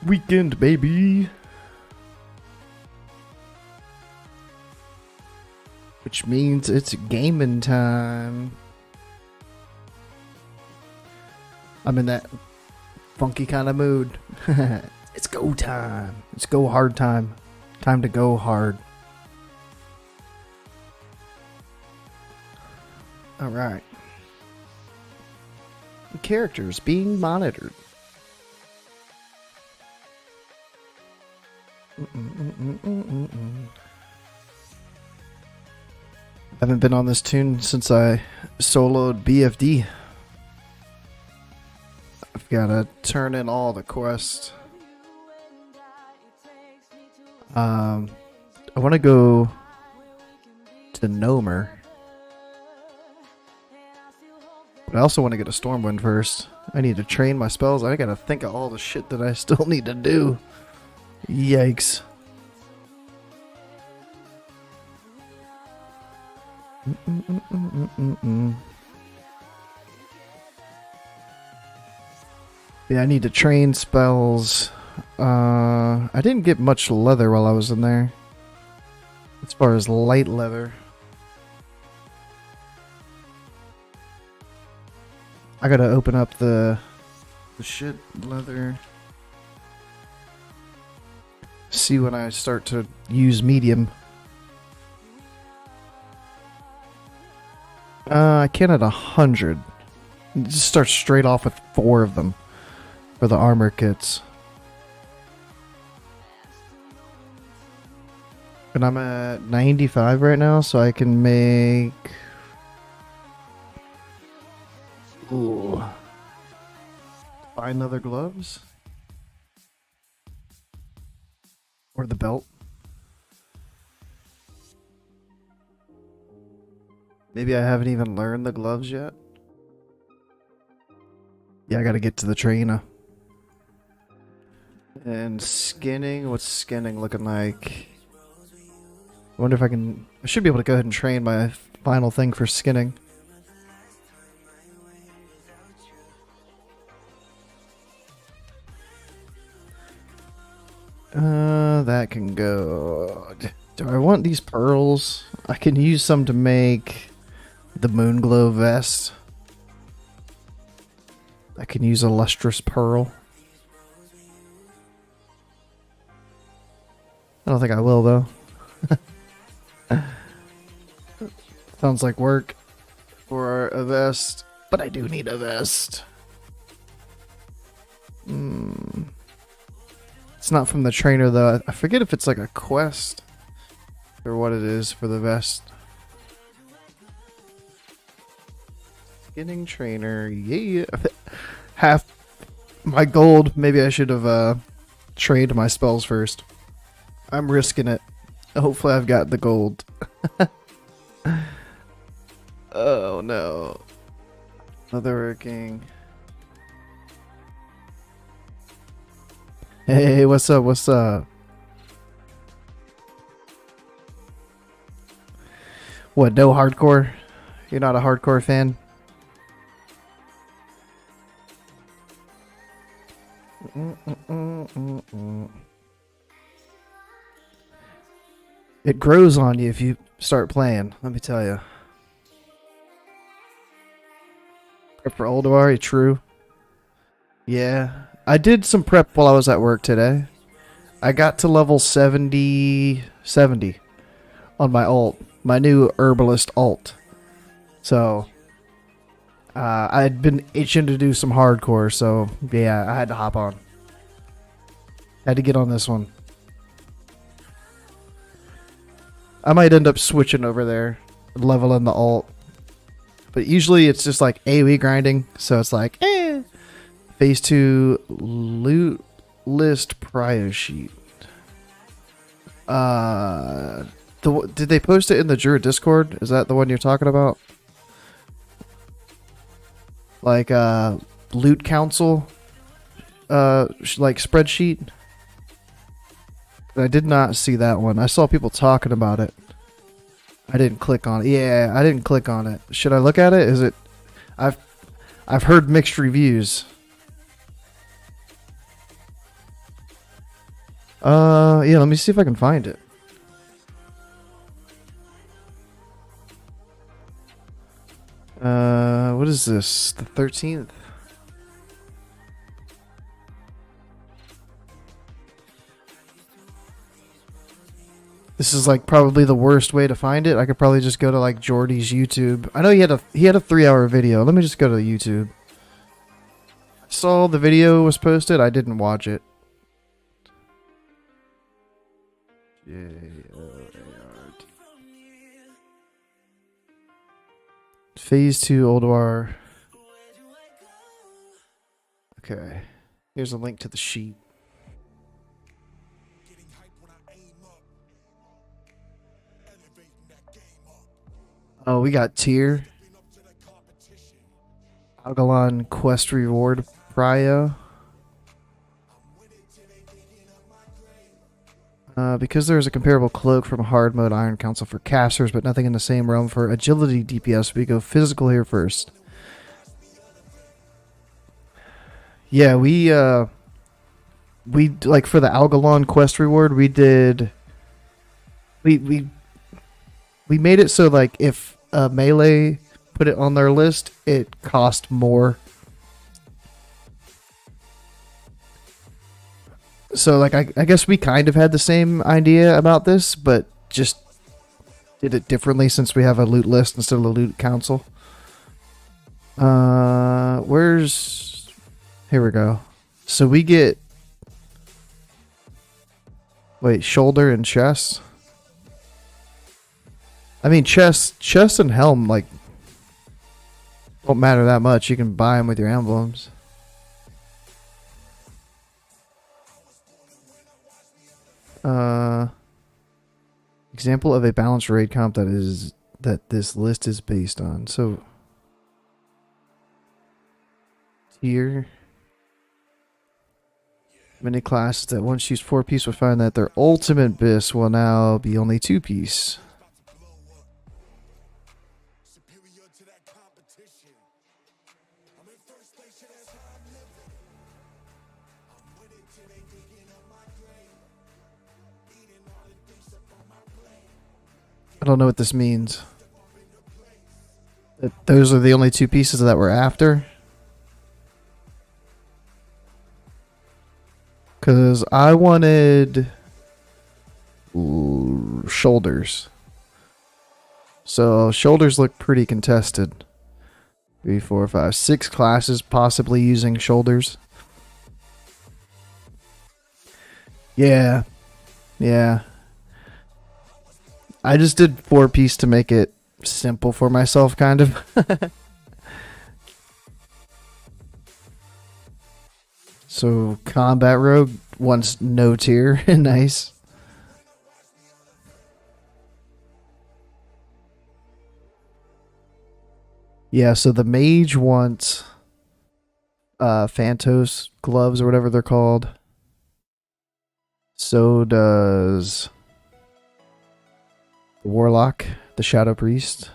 weekend, baby. Which means it's gaming time. I'm in that funky kind of mood. It's go time. It's go hard time. Time to go hard. Alright. Characters being monitored. Haven't been on this tune since I soloed BFD. I've got to turn in all the quests. I want to go to Gnomer. But I also want to get a Stormwind first. I need to train my spells. I gotta think of all the shit that I still need to do. Yikes. Yeah, I need to train spells. I didn't get much leather while I was in there. As far as light leather. I gotta open up the shit leather. See when I start to use medium. I can at 100. Just start straight off with 4 of them for the armor kits. And I'm at 95 right now, so I can make... Ooh. Fine leather gloves? Or the belt? Maybe I haven't even learned the gloves yet. Yeah, I gotta get to the trainer. And skinning, what's skinning looking like? I wonder if I can... I should be able to go ahead and train my final thing for skinning. That can go... Do I want these pearls? I can use some to make the Moonglow vest. I can use a lustrous pearl. I don't think I will, though. Sounds like work for a vest, but I do need a vest. It's not from the trainer, though. I forget if it's like a quest or what it is for the vest. Skinning trainer, yeah. Half my gold. Maybe I should have traded my spells first. I'm risking it. Hopefully I've got the gold. Oh no. Leatherworking. Hey, what's up? What's up? What, no hardcore? You're not a hardcore fan? It grows on you if you start playing, let me tell you. Prep for Ulduar, true. Yeah, I did some prep while I was at work today. I got to level 70 on my ult, my new herbalist ult. So, I'd been itching to do some hardcore, so yeah, I had to hop on. Had to get on this one. I might end up switching over there, leveling the ult. But usually it's just like AoE grinding, so it's like, Phase 2 loot list prio sheet. Did they post it in the Druid Discord? Is that the one you're talking about? Like loot council like spreadsheet? I did not see that one. I saw people talking about it. I didn't click on it. Yeah, I didn't click on it. Should I look at it? Is it... I've heard mixed reviews. Yeah, let me see if I can find it. What is this? The 13th? This is like probably the worst way to find it. I could probably just go to like Jordy's YouTube. I know he had a 3-hour video. Let me just go to YouTube. I saw the video was posted. I didn't watch it. J-O-A-R-D. Phase 2 Ulduar. Okay. Here's a link to the sheet. Oh, we got tier. Algalon quest reward prio. Because there is a comparable cloak from hard mode Iron Council for casters, but nothing in the same realm for agility DPS, we go physical here first. Yeah, we like for the Algalon quest reward, we made it so like if melee put it on their list, it cost more. So, like, I guess we kind of had the same idea about this, but just did it differently since we have a loot list instead of a loot council. Where's... Here we go. So we get... Wait, shoulder and chest? I mean, chest and helm, like, don't matter that much. You can buy them with your emblems. Example of a balanced raid comp that this list is based on. So tier many classes that once used 4-piece will find that their ultimate bis will now be only 2-piece. I don't know what this means. Those are the only 2 pieces that we're after. Because I wanted shoulders. So shoulders look pretty contested. 3, 4, 5, 6 classes possibly using shoulders. Yeah. Yeah. I just did 4-piece to make it simple for myself, kind of. So, combat rogue wants no tier. Nice. Yeah, so the mage wants Phantos gloves or whatever they're called. So does the warlock, the shadow priest,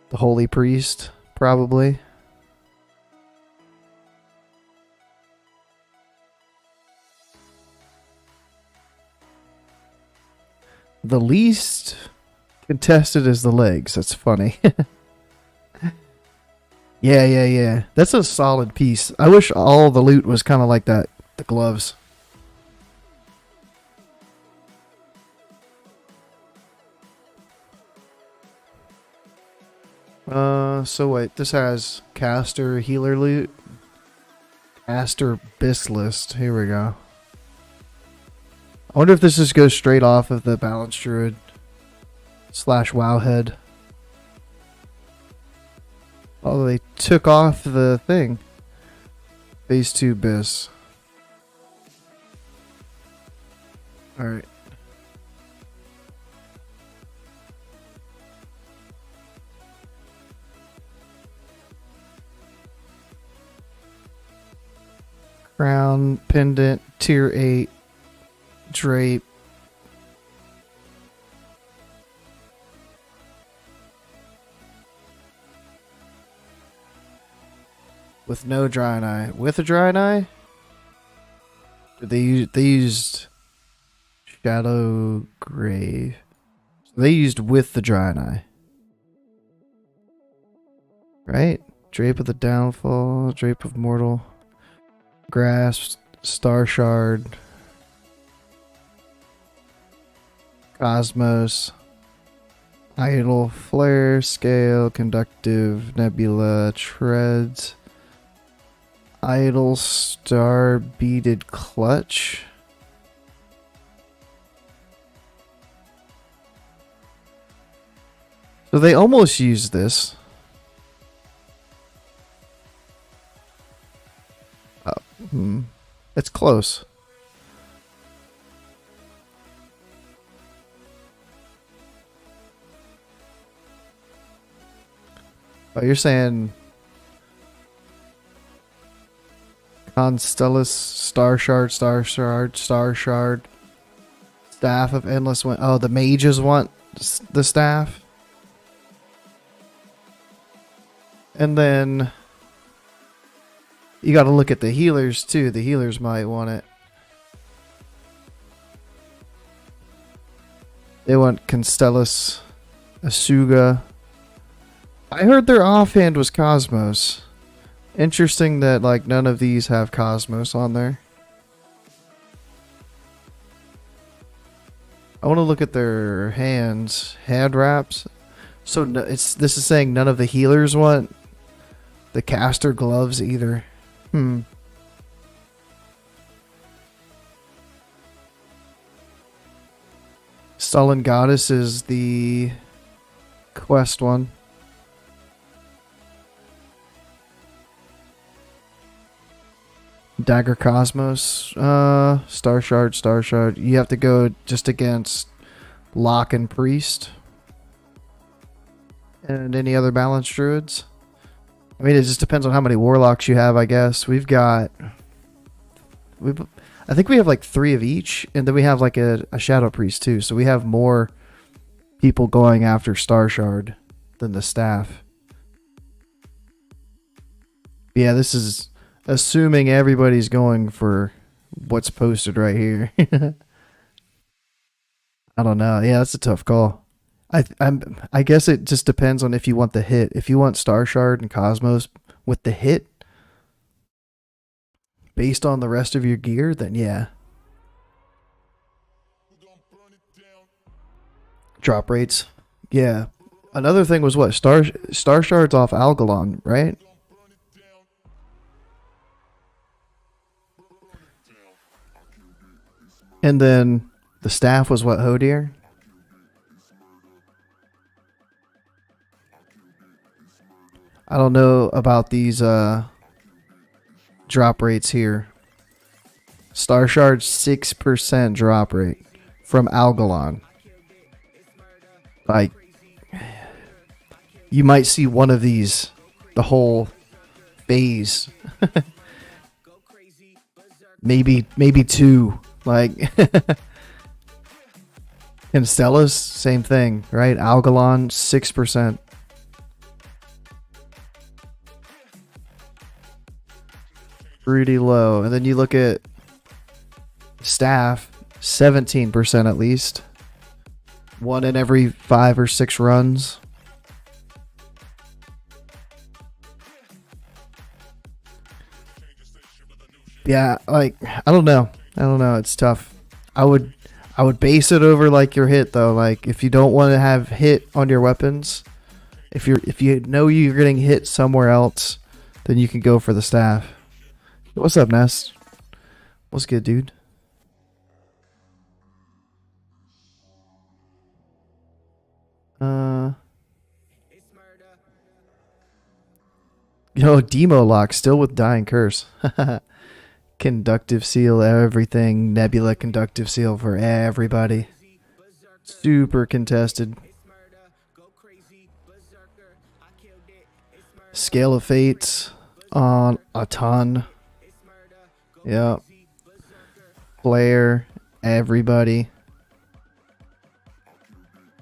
the holy priest, probably. The least contested is the legs. That's funny. Yeah. That's a solid piece. I wish all the loot was kind of like that. The gloves. So wait, this has caster healer loot. Caster bis list. Here we go. I wonder if this just goes straight off of the Balance Druid / Wowhead. Oh, they took off the thing. Phase 2 bis. Alright. Crown, pendant, tier 8, drape. With no dry eye. With a dry eye? They used Shadow Grave. So they used with the Draenei. Right? Drape of the Downfall, Drape of Mortal, Grasp, Star Shard, Cosmos, Idle, Flare, Scale, Conductive, Nebula, Treads, Idle, Star, Beaded Clutch. So they almost used this. It's close. Oh, you're saying Constellus, Star Shard, Star Shard, Star Shard, Staff of Endless Wind. Oh, the mages want the staff. And then you got to look at the healers too. The healers might want it. They want Constellus, Asuga. I heard their offhand was Cosmos. Interesting that like none of these have Cosmos on there. I want to look at their hands, hand wraps. So no, this is saying none of the healers want the caster gloves either. Sullen Goddess is the quest one. Dagger Cosmos, Star Shard, Star Shard. You have to go just against Lock and Priest. And any other balanced druids. I mean, it just depends on how many warlocks you have, I guess. I think we have like 3 of each, and then we have like a Shadow Priest too. So we have more people going after Star Shard than the staff. Yeah, this is assuming everybody's going for what's posted right here. I don't know. Yeah, that's a tough call. I guess it just depends on if you want the hit. If you want Star Shard and Cosmos with the hit, based on the rest of your gear, then yeah. Drop rates. Yeah. Another thing was what? Star Shards off Algalon, right? And then the staff was what, Hodir? I don't know about these drop rates here. Star Shard 6% drop rate from Algalon. Like, you might see one of these the whole phase. maybe 2. Like, Constellus, same thing, right? Algalon, 6%. Pretty low. And then you look at staff, 17% at least. 1 in every 5 or 6 runs. Yeah, like, I don't know. It's tough. I would base it over like your hit though. Like if you don't want to have hit on your weapons, if you know you're getting hit somewhere else, then you can go for the staff. What's up, Nest? What's good, dude? Yo, Demo Lock still with Dying Curse. Conductive Seal, everything. Nebula Conductive Seal for everybody. Super contested. Scale of Fates on a ton. Yep. Flare, everybody.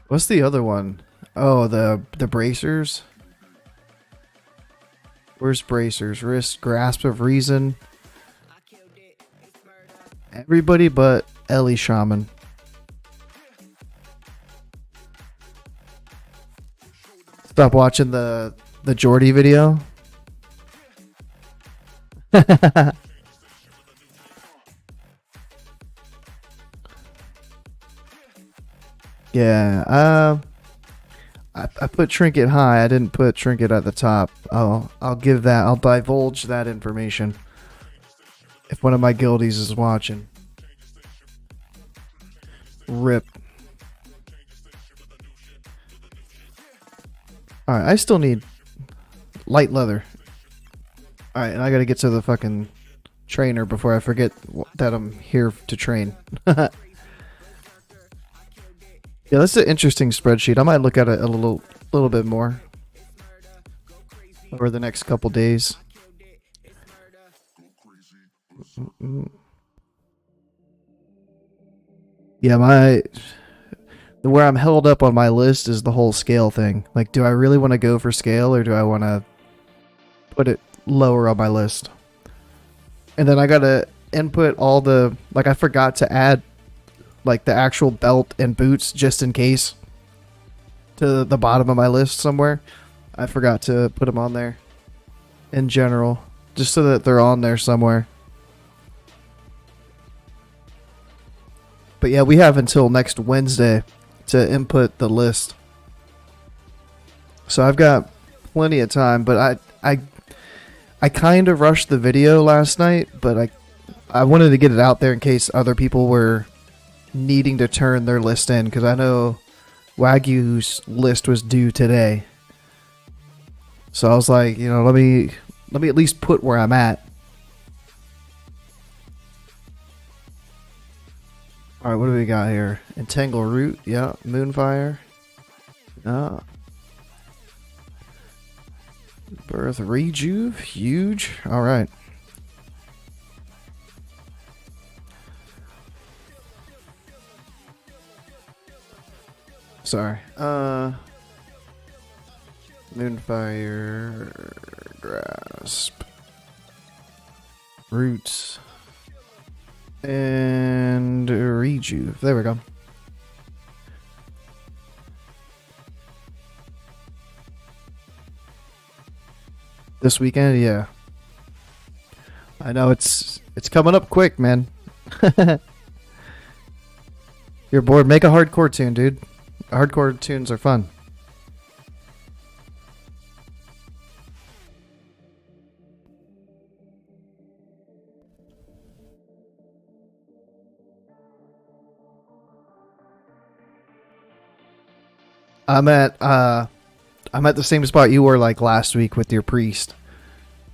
What's the other one? Oh, the bracers. Where's bracers? Wrist, Grasp of Reason. Everybody but Ellie Shaman. Stop watching the Jordy video. Yeah, I put Trinket high. I didn't put Trinket at the top. I'll give that. I'll divulge that information if one of my guildies is watching. Rip. Alright, I still need light leather. Alright, and I gotta get to the fucking trainer before I forget that I'm here to train. Yeah, that's an interesting spreadsheet. I might look at it a little bit more over the next couple days. Yeah, where I'm held up on my list is the whole scale thing. Like, do I really want to go for scale, or do I want to put it lower on my list? And then I gotta input all the, like, I forgot to add like the actual belt and boots just in case to the bottom of my list somewhere. I forgot to put them on there in general, just so that they're on there somewhere. But yeah, we have until next Wednesday to input the list, so I've got plenty of time. But I kind of rushed the video last night, but I wanted to get it out there in case other people were needing to turn their list in, because I know Wagyu's list was due today. So I was like, you know, let me at least put where I'm at. Alright, what do we got here? Entangle Root, yeah. Moonfire. Yeah. Birth Rejuve, huge. Alright. Sorry. Moonfire, Grasp, Roots, and Rejuve. There we go. This weekend, yeah. I know it's coming up quick, man. You're bored? Make a hardcore tune, dude. Hardcore tunes are fun. I'm at the same spot you were like last week with your priest.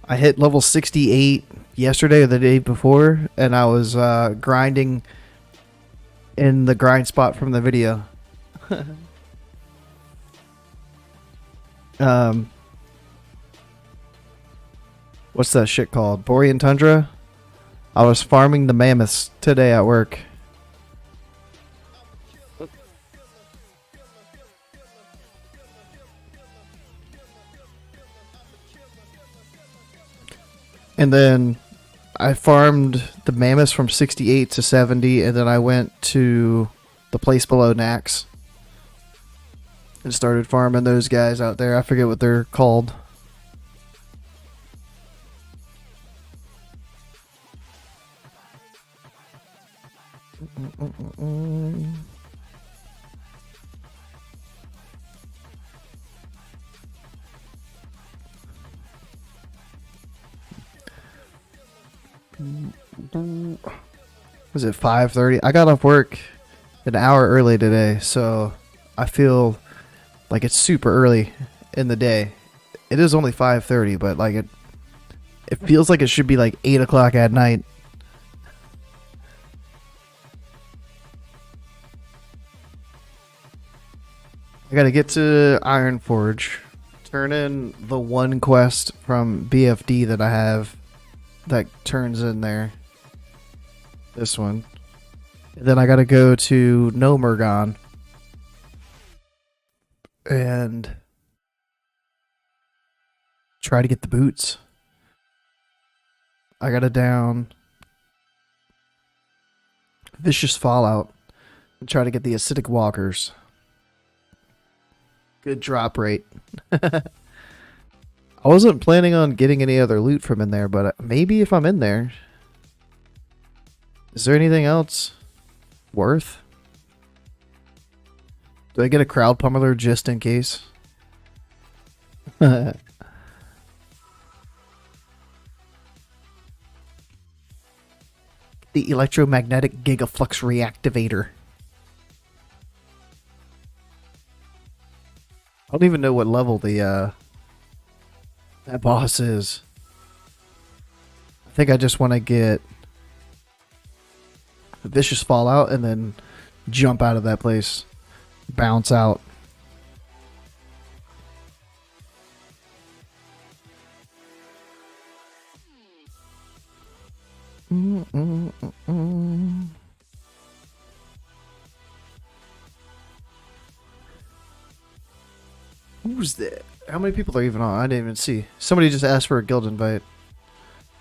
I hit level 68 yesterday or the day before, and I was grinding in the grind spot from the video. What's that shit called? Borean Tundra? I was farming the mammoths today at work. And then I farmed the mammoths from 68 to 70, and then I went to the place below Nax and started farming those guys out there. I forget what they're called. Was it 5:30? I got off work an hour early today, so I feel like it's super early in the day. It is only 5:30, but like it feels like it should be like 8 o'clock at night. I gotta get to Ironforge, turn in the one quest from BFD that I have that turns in there. This one. And then I gotta go to Gnomeregan and try to get the boots. I gotta down Vicious Fallout and try to get the acidic walkers. Good drop rate. I wasn't planning on getting any other loot from in there, but maybe if I'm in there. Is there anything else worth? Do I get a crowd pummeler just in case? The electromagnetic gigaflux reactivator. I don't even know what level the that boss is. I think I just want to get a vicious fallout and then jump out of that place. Bounce out. Who's that? How many people are even on? I didn't even see. Somebody just asked for a guild invite.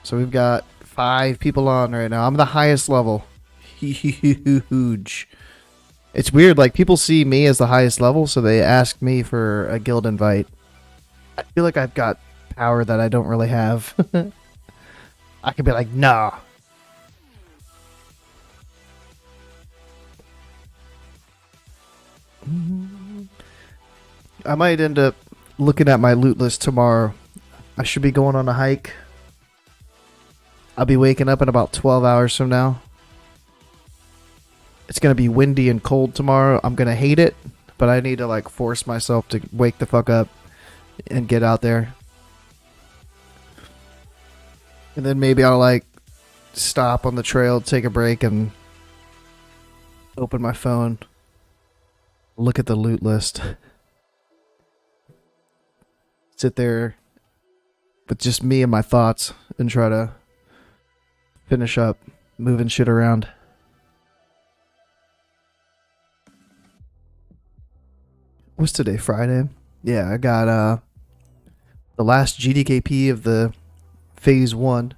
So we've got 5 people on right now. I'm the highest level. Huge. It's weird, like people see me as the highest level, so they ask me for a guild invite. I feel like I've got power that I don't really have. I could be like, nah. I might end up looking at my loot list tomorrow. I should be going on a hike. I'll be waking up in about 12 hours from now. It's going to be windy and cold tomorrow. I'm going to hate it, but I need to like force myself to wake the fuck up and get out there. And then maybe I'll like stop on the trail, take a break, and open my phone. Look at the loot list. Sit there with just me and my thoughts and try to finish up moving shit around. What's today? Friday? Yeah, I got the last GDKP of the phase 1.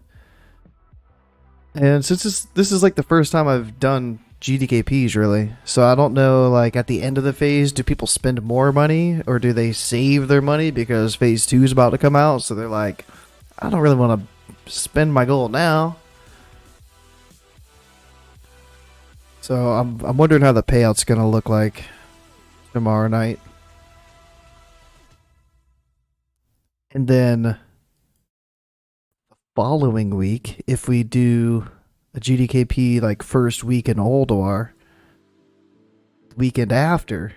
And since this is like the first time I've done GDKPs really, so I don't know, like at the end of the phase, do people spend more money or do they save their money because phase 2 is about to come out, so they're like, I don't really want to spend my gold now. So I'm wondering how the payout's gonna look like tomorrow night. And then the following week, if we do a GDKP like first week in Ulduar, weekend after,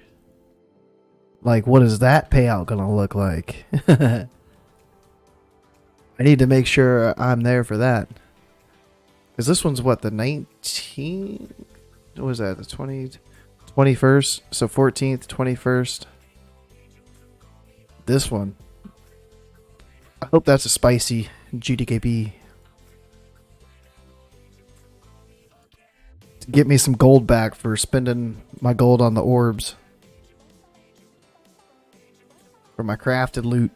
like what is that payout gonna look like? I need to make sure I'm there for that. Because this one's what, the 19th? What was that? The 21st? So 14th, 21st. This one. I hope that's a spicy GDKP. To get me some gold back for spending my gold on the orbs. For my crafted loot.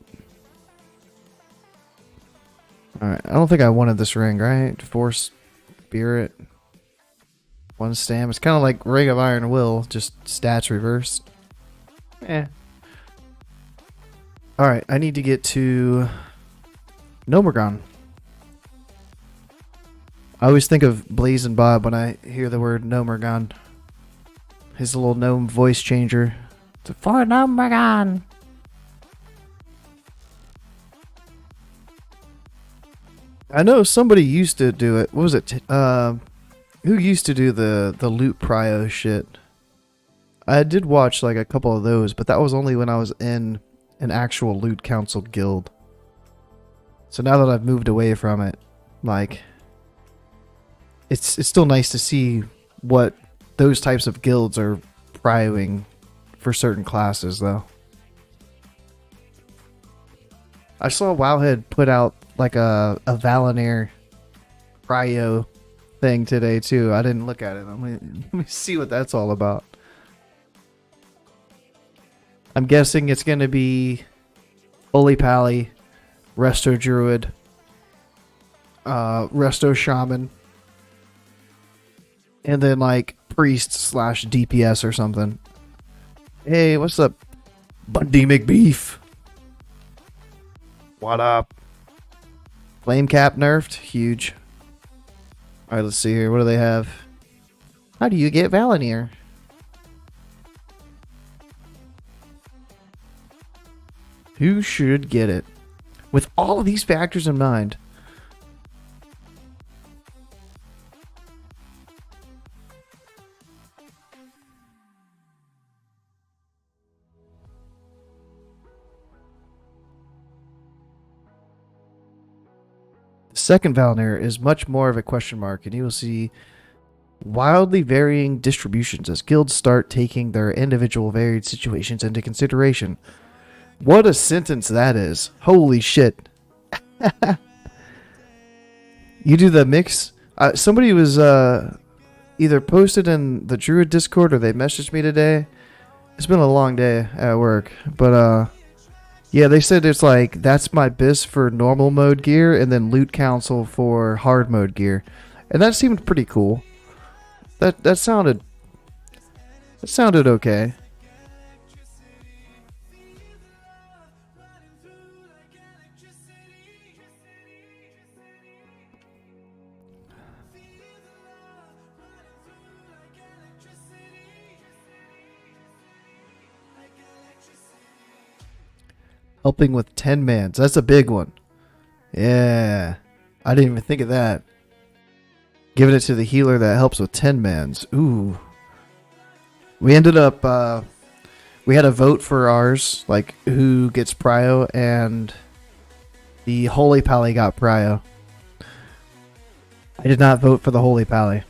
Alright, I don't think I wanted this ring, right? Force Spirit. 1 stam. It's kind of like Ring of Iron Will, just stats reversed. Eh. Alright, I need to get to Gnomeregan. I always think of Blazing Bob when I hear the word Gnomeregan. His little gnome voice changer. It's for Gnomeregan. I know somebody used to do it. What was it? Who used to do the loot prio shit? I did watch like a couple of those, but that was only when I was in an actual loot council guild. So now that I've moved away from it, like it's still nice to see what those types of guilds are prioing for certain classes though. I saw Wowhead put out like a Val'anyr prio thing today too. I didn't look at it. Let me see what that's all about. I'm guessing it's going to be Holy Pally, Resto Druid, Resto Shaman, and then like Priest / DPS or something. Hey, what's up, Bundy McBeef. What up? Flame cap nerfed. Huge. Alright, let's see here. What do they have? How do you get Val'anyr? Who should get it? With all of these factors in mind. The second Val'anyr is much more of a question mark, and you will see wildly varying distributions as guilds start taking their individual varied situations into consideration. What a sentence that is. Holy shit. You do the mix? Somebody was either posted in the Druid Discord or they messaged me today. It's been a long day at work. But yeah, they said it's like, that's my BIS for normal mode gear and then loot council for hard mode gear. And that seemed pretty cool. That sounded okay. Helping with 10 mans. That's a big one. Yeah. I didn't even think of that. Giving it to the healer that helps with 10 mans. Ooh. We ended up... we had a vote for ours. Like, who gets prio. And the Holy Pally got prio. I did not vote for the Holy Pally.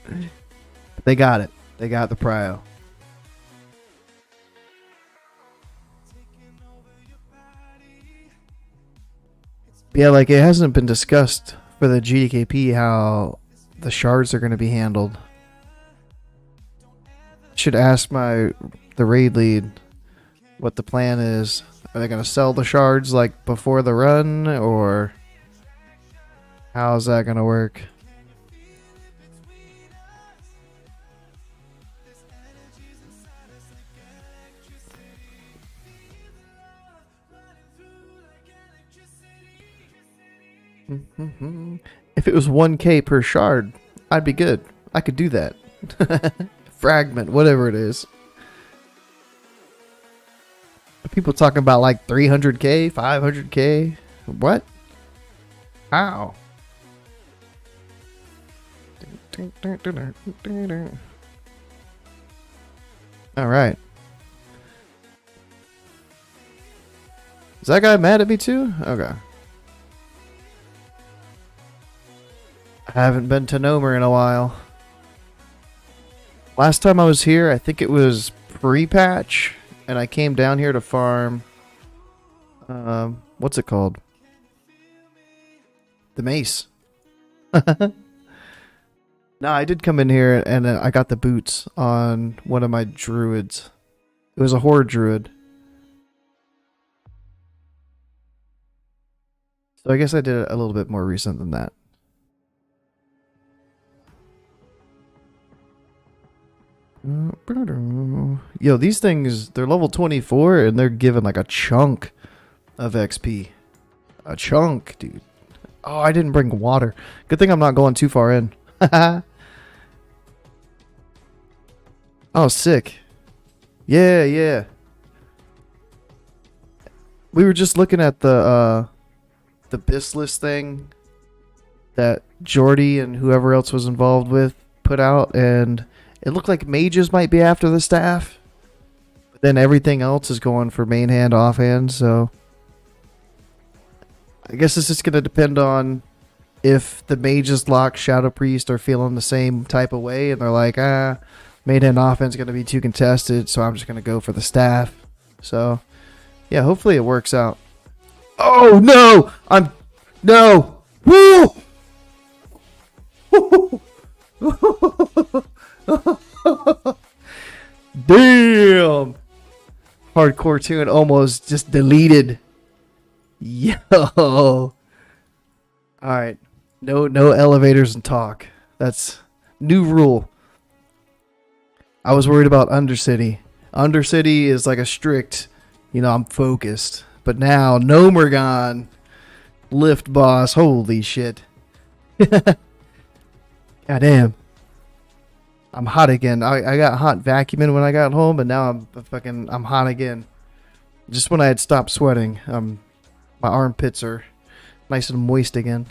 But they got it. They got the prio. Yeah, like it hasn't been discussed for the GDKP how the shards are going to be handled. Should ask the raid lead what the plan is. Are they going to sell the shards like before the run, or how's that going to work? If it was 1k per shard, I'd be good. I could do that. Fragment, whatever it is. People talking about like 300k, 500k. What? How? All right. Is that guy mad at me too? Okay. I haven't been to Gnomeregan in a while. Last time I was here, I think it was pre-patch, and I came down here to farm. What's it called? The mace. No, I did come in here, and I got the boots on one of my druids. It was a horde druid. So I guess I did it a little bit more recent than that. Yo, these things, they're level 24 and they're given like a chunk of XP. A chunk, dude. Oh, I didn't bring water. Good thing I'm not going too far in. Oh, sick. Yeah, yeah. We were just looking at the BIS list thing that Jordy and whoever else was involved with put out, and it looked like mages might be after the staff. But then everything else is going for main hand, offhand, so I guess it's just going to depend on if the mages lock Shadow Priest are feeling the same type of way, and they're like, main hand offense is going to be too contested, so I'm just going to go for the staff. So, yeah, hopefully it works out. Oh, no! No! Woo! Damn! Hardcore tune almost just deleted. Yo! Alright. No elevators and talk. That's new rule. I was worried about Undercity. Undercity is like a strict, I'm focused. But now, Gnomeregan, lift boss, holy shit. God damn. I'm hot again. I got hot vacuuming when I got home, but now I'm hot again. Just when I had stopped sweating, my armpits are nice and moist again.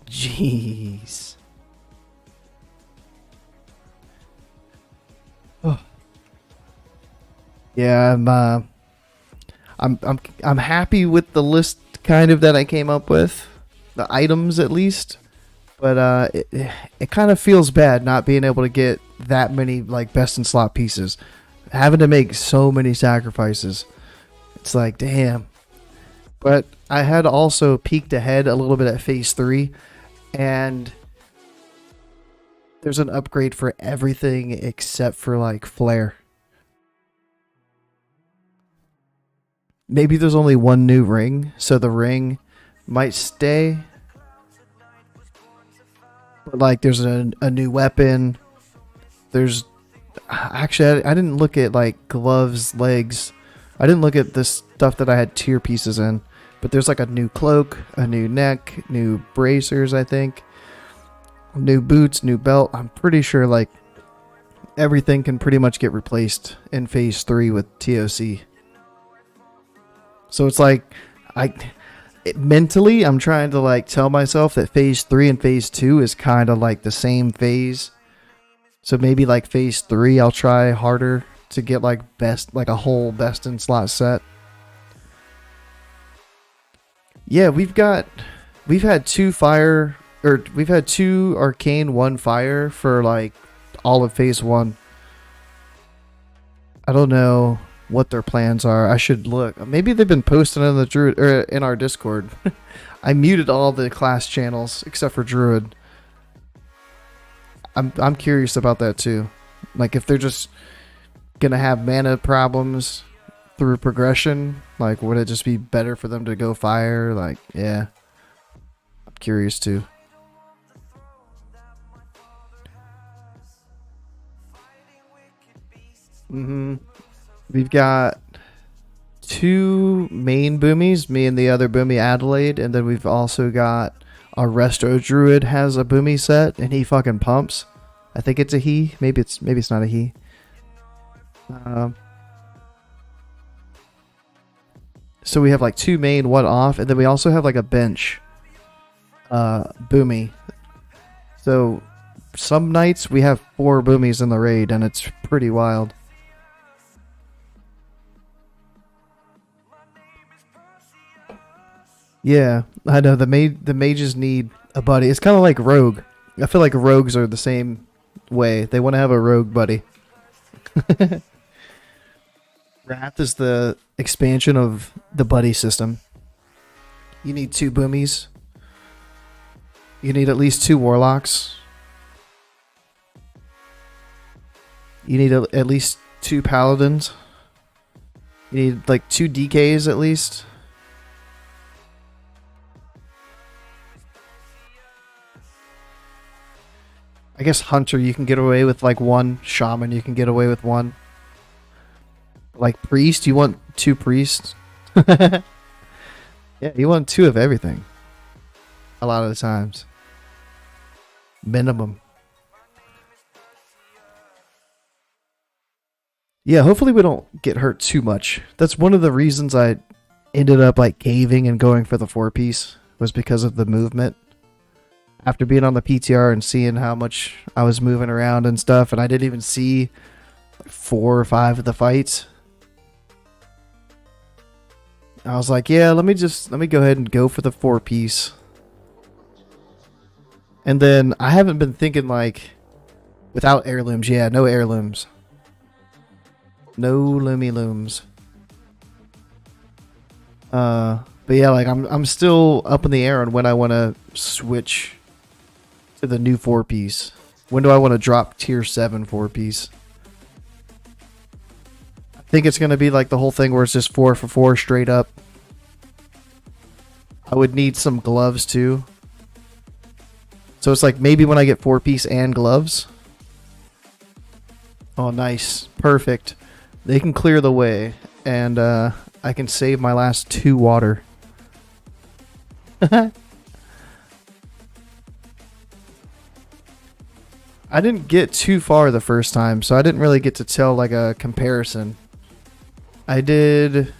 Jeez. Oh. Yeah, I'm happy with the list kind of that I came up with, the items at least. But it kind of feels bad not being able to get that many like best in slot pieces, having to make so many sacrifices. It's like, damn. But I had also peeked ahead a little bit at phase 3, and there's an upgrade for everything except for like flare. Maybe there's only one new ring, so the ring might stay. But like there's a new weapon. There's actually I didn't look at like gloves, legs. I didn't look at the stuff that I had tier pieces in. But there's like a new cloak, a new neck, new bracers, I think. New boots, new belt. I'm pretty sure like everything can pretty much get replaced in phase 3 with TOC. So it's like mentally I'm trying to like tell myself that phase 3 and phase 2 is kind of like the same phase. So maybe like phase 3 I'll try harder to get like a whole best in slot set. Yeah, we've had 2 fire, or we've had 2 arcane, 1 fire for like all of phase 1. I don't know what their plans are. I should look. Maybe they've been posting on the Druid or in our Discord. I muted all the class channels except for Druid. I'm curious about that too. Like if they're just gonna have mana problems through progression, like would it just be better for them to go fire? Like, yeah. I'm curious too. We've got 2 main boomies, me and the other boomie Adelaide, and then we've also got our Resto Druid has a boomie set, and he fucking pumps. I think it's a he. Maybe it's not a he. So we have like 2 main, 1 off, and then we also have like a bench boomie. So some nights we have 4 boomies in the raid, and it's pretty wild. Yeah, I know the mages need a buddy. It's kind of like rogue. I feel like rogues are the same way. They want to have a rogue buddy. Wrath is the expansion of the buddy system. You need 2 boomies. You need at least 2 warlocks. You need at least 2 paladins. You need like 2 DKs at least. I guess Hunter you can get away with like 1. Shaman you can get away with 1. Like Priest, you want 2 priests? Yeah, you want 2 of everything. A lot of the times. Minimum. Yeah, hopefully we don't get hurt too much. That's one of the reasons I ended up like caving and going for the 4-piece, was because of the movement. After being on the PTR and seeing how much I was moving around and stuff, and I didn't even see 4 or 5 of the fights. I was like, yeah, let me go ahead and go for the 4-piece. And then I haven't been thinking like without heirlooms. Yeah, no heirlooms. No loomy looms. But yeah, like I'm still up in the air on when I want to switch to the new 4-piece. When do I want to drop tier 7 4-piece? I think it's going to be like the whole thing where it's just 4 for 4 straight up. I would need some gloves too. So it's like maybe when I get 4-piece and gloves, Oh, nice. Perfect. They can clear the way, and I can save my last 2 water. I didn't get too far the first time, so I didn't really get to tell like a comparison. I did...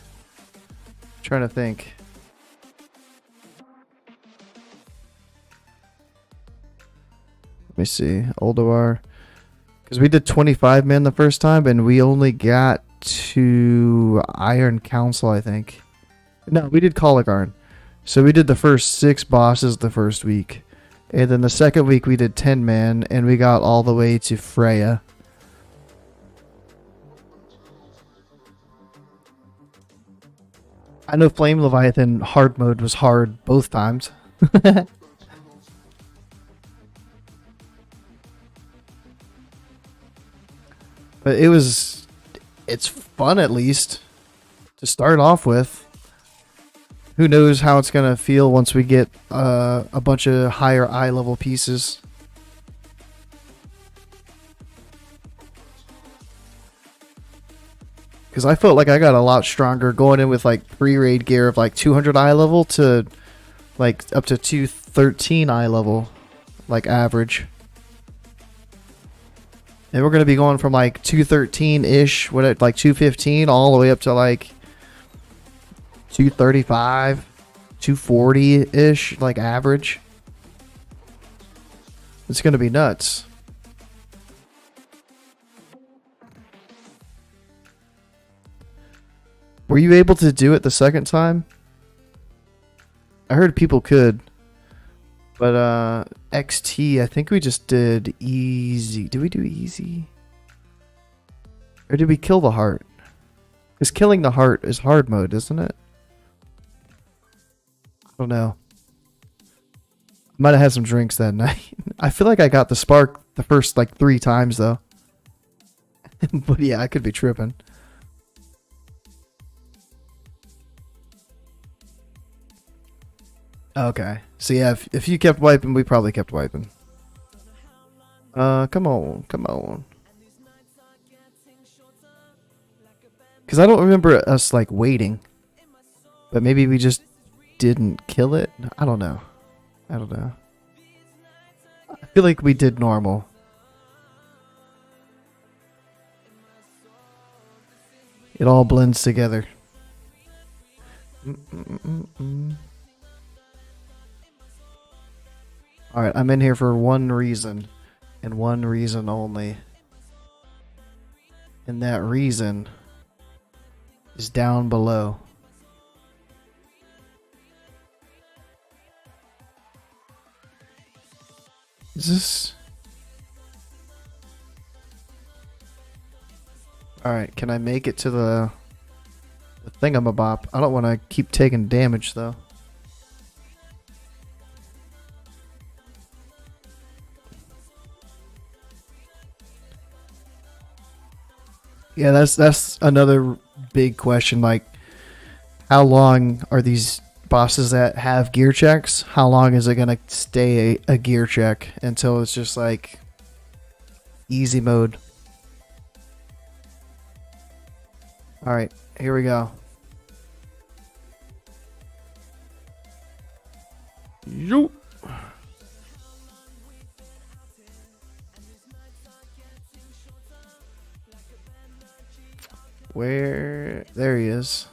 trying to think. Let me see. Ulduar. Because we did 25 men the first time, and we only got to Iron Council, I think. No, we did Kalagarn. So we did the first 6 bosses the first week. And then the second week we did 10 man, and we got all the way to Freya. I know Flame Leviathan hard mode was hard both times. But it's fun at least to start off with. Who knows how it's going to feel once we get a bunch of higher eye level pieces. Because I felt like I got a lot stronger going in with like pre-raid gear of like 200 eye level to like up to 213 eye level, like average. And we're going to be going from like 213-ish, like 215, all the way up to like 235, 240-ish, like average. It's going to be nuts. Were you able to do it the second time? I heard people could. But XT, I think we just did easy. Did we do easy? Or did we kill the heart? Because killing the heart is hard mode, isn't it? I don't know. Might have had some drinks that night. I feel like I got the spark the first like 3 times though. But yeah, I could be tripping. Okay. So yeah, if you kept wiping, we probably kept wiping. Come on, come on. Because I don't remember us like waiting. But maybe we just didn't kill it. I don't know. I don't know. I feel like we did normal. It all blends together. Alright, I'm in here for one reason. And one reason only. And that reason is down below. Is this... Alright, can I make it to the thingamabop? I don't want to keep taking damage though. Yeah, that's another big question. Like, how long are these bosses that have gear checks? How long is it gonna stay a gear check until it's just like easy mode? All right, here we go. Yo. Where? There he is.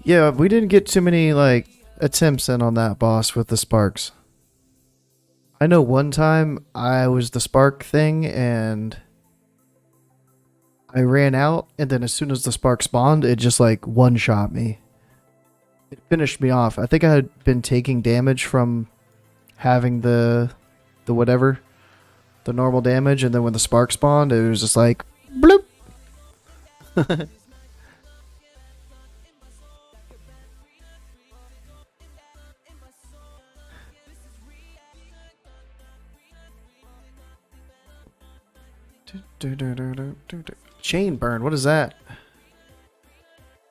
Yeah, we didn't get too many like attempts in on that boss with the sparks. I know one time I was the spark thing and I ran out, and then as soon as the spark spawned, it just like one-shot me. It finished me off. I think I had been taking damage from having the whatever, the normal damage, and then when the spark spawned, it was just like bloop. Chain burn. What is that?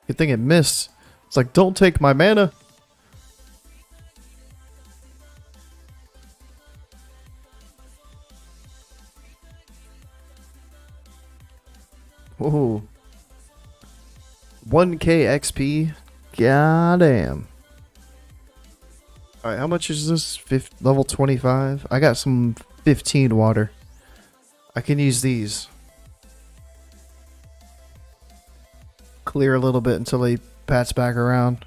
Good thing it missed. It's like, don't take my mana. Ooh. 1k XP. Goddamn. Alright, how much is this? Level 25? I got some 15 water. I can use these. Clear a little bit until he pats back around.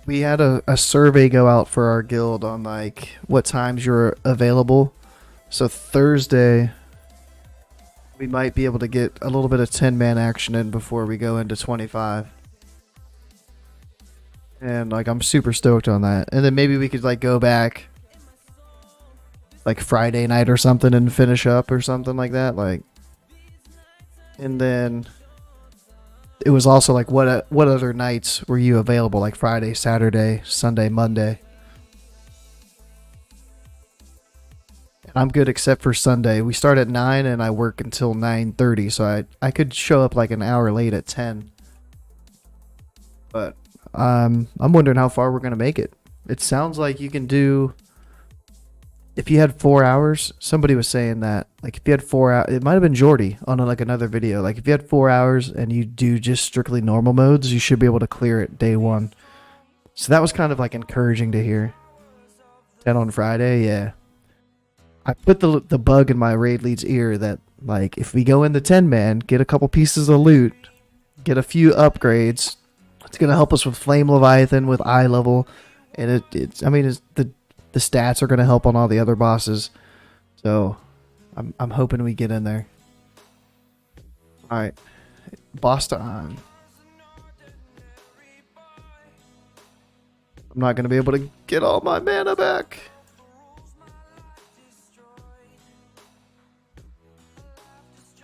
We had a survey go out for our guild on like what times you're available. So Thursday, we might be able to get a little bit of 10-man action in before we go into 25. And like I'm super stoked on that. And then maybe we could like go back like Friday night or something and finish up or something like that. Like, and then it was also like what other nights were you available? Like Friday, Saturday, Sunday, Monday. I'm good except for Sunday. We start at 9 and I work until 9:30, so I could show up like an hour late at 10. But I'm wondering how far we're gonna make it. It sounds like you can do, if you had 4 hours. Somebody was saying that like if you had 4 hours, it might have been Jordy on like another video. Like if you had 4 hours and you do just strictly normal modes, you should be able to clear it day one. So that was kind of like encouraging to hear. 10 on Friday, yeah. I put the bug in my raid lead's ear that like if we go into 10-man, get a couple pieces of loot, get a few upgrades, it's gonna help us with Flame Leviathan, with eye level, and it's the stats are gonna help on all the other bosses. So I'm hoping we get in there. All right, boss time. I'm not gonna be able to get all my mana back.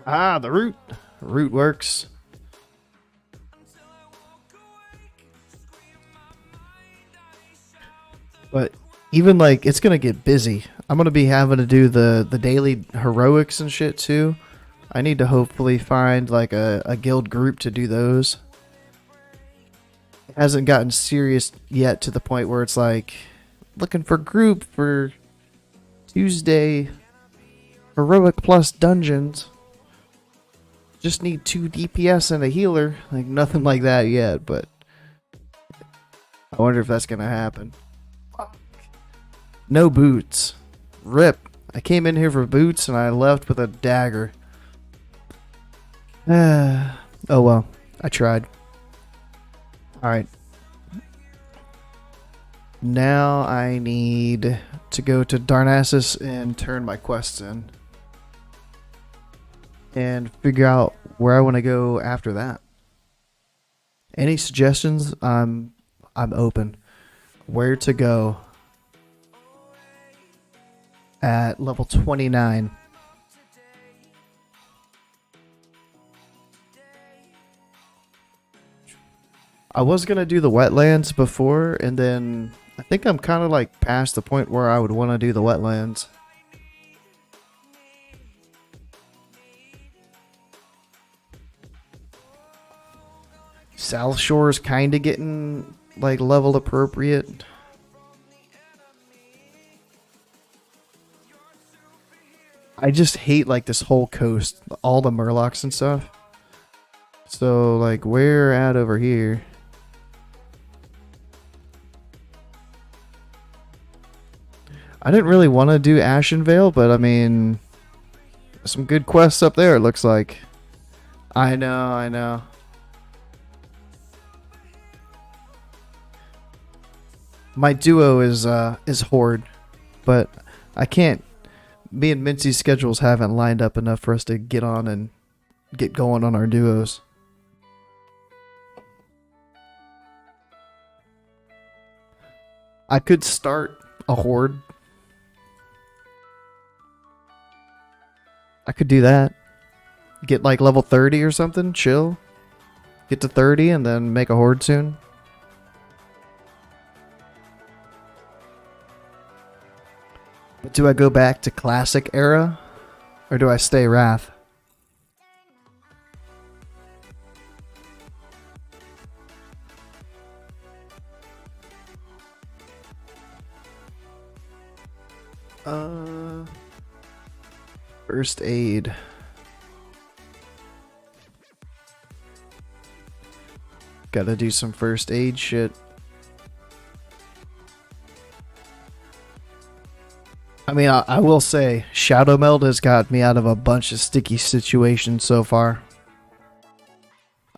Ah, the root. Root works. But even like it's gonna get busy. I'm gonna be having to do the daily heroics and shit too. I need to hopefully find like a guild group to do those. It hasn't gotten serious yet to the point where it's like looking for group for Tuesday heroic plus dungeons. Just need 2 DPS and a healer. Like nothing like that yet, but I wonder if that's gonna happen. No boots. Rip. I came in here for boots and I left with a dagger. Oh well. I tried. Alright. Now I need to go to Darnassus and turn my quests in. And figure out where I want to go after that. Any suggestions? I'm open. Where to go at level 29? I was gonna do the wetlands before, and then I think I'm kind of like past the point where I would want to do the wetlands. South Shore's kind of getting like level appropriate. I just hate like this whole coast, all the murlocs and stuff. So like where at over here? I didn't really want to do Ashenvale, but I mean, some good quests up there, it looks like. I know. My duo is Horde, but I can't. Me and Mincy's schedules haven't lined up enough for us to get on and get going on our duos. I could start a Horde. I could do that. Get like level 30 or something, chill. Get to 30 and then make a Horde soon. But do I go back to classic era? Or do I stay Wrath? First aid. Gotta do some first aid shit. I mean, I will say, Shadow Meld has got me out of a bunch of sticky situations so far.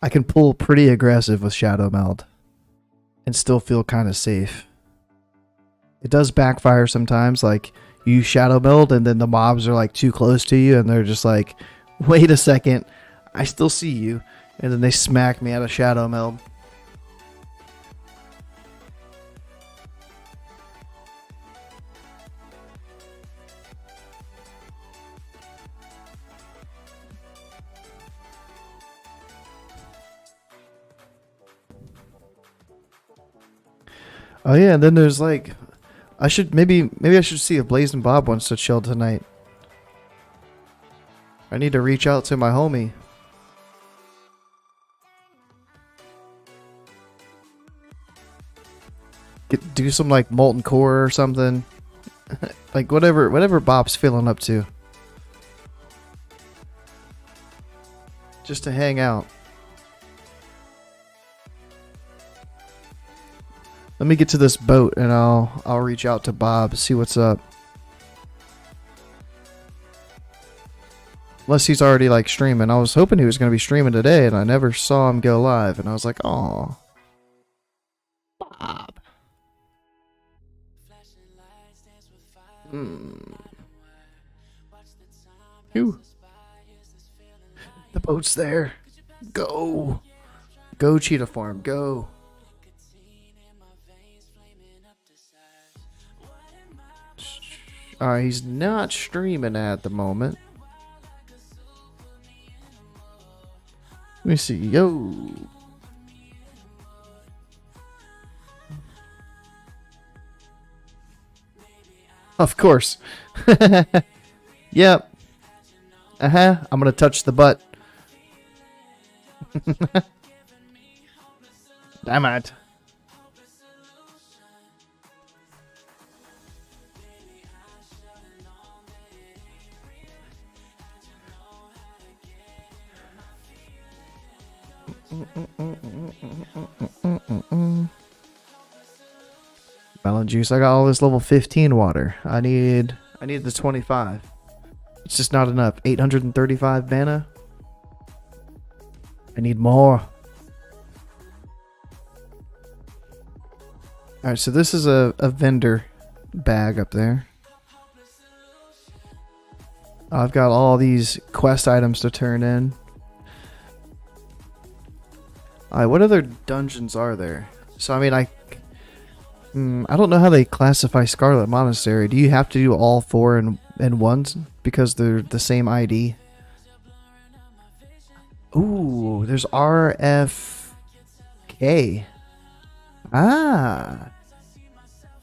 I can pull pretty aggressive with Shadow Meld and still feel kind of safe. It does backfire sometimes, like you Shadow Meld and then the mobs are like too close to you and they're just like, wait a second, I still see you. And then they smack me out of Shadow Meld. Oh yeah, and then there's like, maybe I should see if Blazing Bob wants to chill tonight. I need to reach out to my homie. Do some like molten core or something. Like whatever Bob's feeling up to. Just to hang out. Let me get to this boat and I'll reach out to Bob, see what's up. Unless he's already like streaming. I was hoping he was going to be streaming today and I never saw him go live and I was like, "Aw. Bob." Phew. The boat's there. Go. Go, Cheetah Farm. Go. Alright, he's not streaming at the moment. Let me see. Yo. Of course. Yep. I'm gonna touch the butt. Damn it. Melon juice. I got all this level 15 water. I need the 25. It's just not enough. 835 mana. I need more. Alright, so this is a vendor bag up there. I've got all these quest items to turn in. Alright, what other dungeons are there? So, I mean, I don't know how they classify Scarlet Monastery. Do you have to do all four in ones because they're the same ID? Ooh, there's RFK. Ah.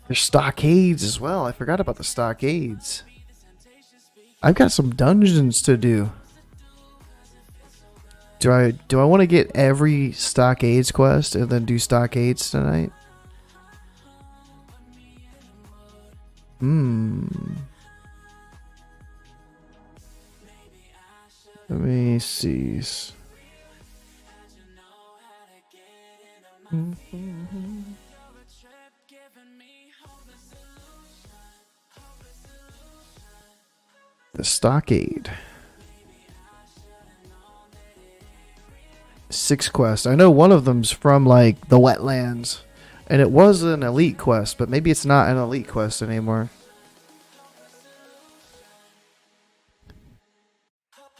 There's stockades as well. I forgot about the stockades. I've got some dungeons to do. Do I want to get every stockades quest and then do stockades tonight? Let me see. The stockade. 6 quests. I know one of them's from like the wetlands. And it was an elite quest, but maybe it's not an elite quest anymore.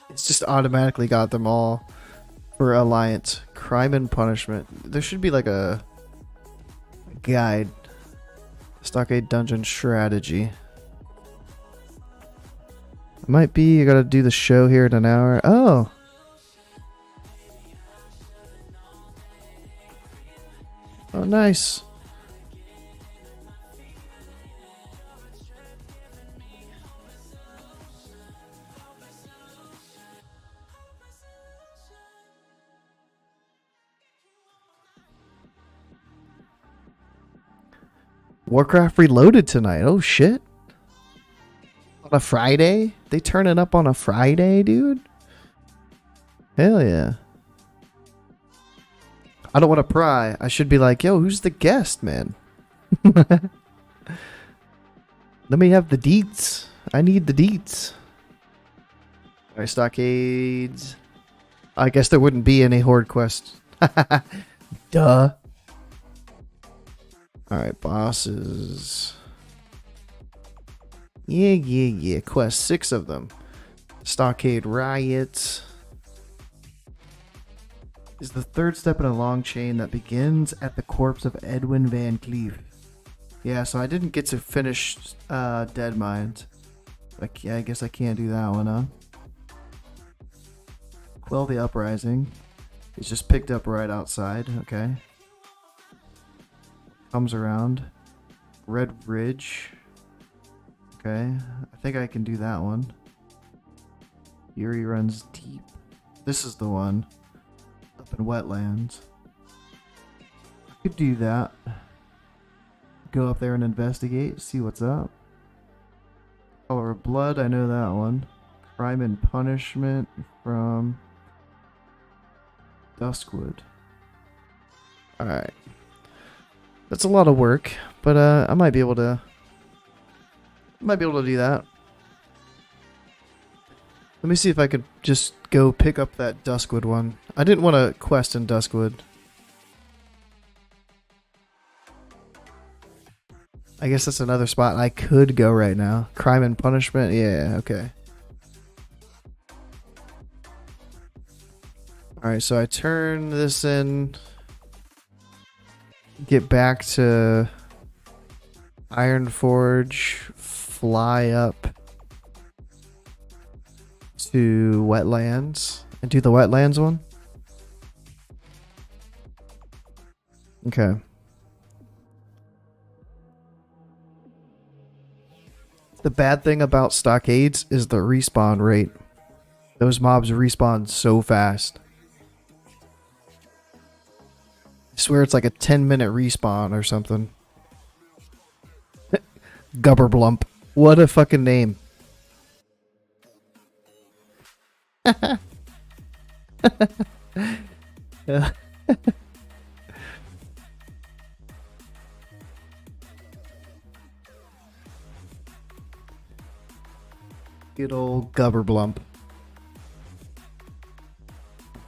It's just automatically got them all for Alliance. Crime and Punishment. There should be like a guide. Stockade Dungeon Strategy. It might be. I gotta do the show here in an hour. Oh. Oh, nice. Warcraft Reloaded tonight. Oh, shit. On a Friday? They turn it up on a Friday, dude? Hell yeah. I don't want to pry. I should be like, yo, who's the guest, man? Let me have the deets. I need the deets. Alright, stockades. I guess there wouldn't be any horde quests. Duh. Alright, bosses. Yeah. Quest 6 of them. Stockade riots is the third step in a long chain that begins at the corpse of Edwin Van Cleef. Yeah, so I didn't get to finish Dead Mines. Like, yeah, I guess I can't do that one, huh? Quell the Uprising. It's just picked up right outside, okay. Comes around. Red Ridge. Okay, I think I can do that one. Yuri runs deep. This is the one. Up in wetlands. I could do that. Go up there and investigate, see what's up. Color of Blood, I know that one. Crime and Punishment from Duskwood. Alright. That's a lot of work, but I might be able to do that. Let me see if I could just go pick up that Duskwood one. I didn't want to quest in Duskwood. I guess that's another spot I could go right now. Crime and Punishment? Yeah, okay. Alright, so I turn this in. Get back to Ironforge. Fly up to Wetlands. And do the Wetlands one? Okay. The bad thing about stockades is the respawn rate. Those mobs respawn so fast. I swear it's like a 10-minute respawn or something. Gubberblump. What a fucking name. Yeah. Good old Gubberblump.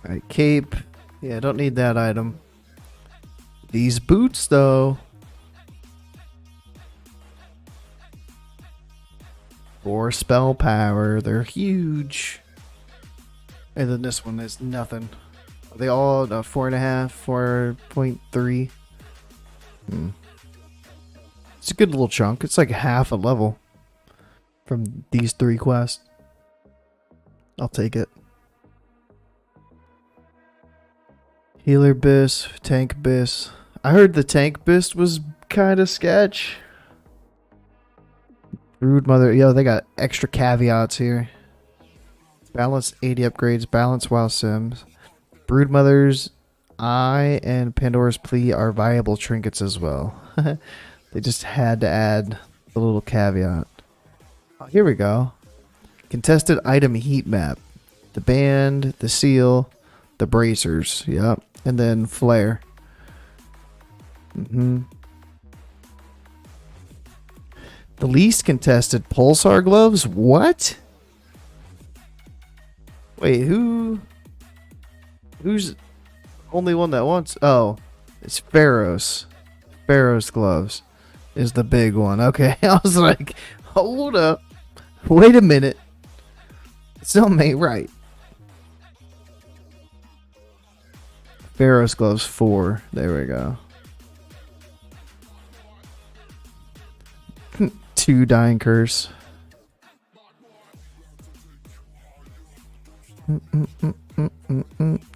Alright, cape. Yeah, don't need that item. These boots, though. 4 spell power. They're huge. And then this one is nothing. Are they all 4.5, 4.3? It's a good little chunk. It's like half a level from these 3 quests. I'll take it. Healer Bis, Tank Bis. I heard the Tank Bis was kind of sketch. Brood Mother. Yo, they got extra caveats here. Balance 80 upgrades. Balance while sims. Brood Mother's Eye and Pandora's Plea are viable trinkets as well. They just had to add the little caveat. Oh, here we go. Contested item heat map. The band, the seal, the bracers. Yep. And then flare. The least contested pulsar gloves? What? Wait, who's only one that wants? Oh, it's Pharaoh's. Pharaoh's gloves is the big one. Okay, I was like, hold up. Wait a minute. Something ain't right. Pharaoh's gloves 4. There we go. 2 dying curse.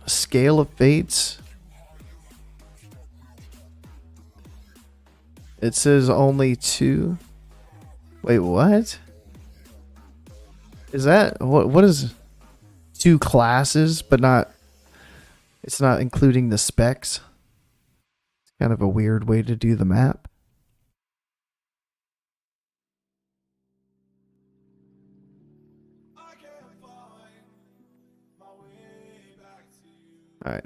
Scale of Fates. It says only 2. Wait, what? Is that what is 2 classes but not, it's not including the specs? It's kind of a weird way to do the map. Alright.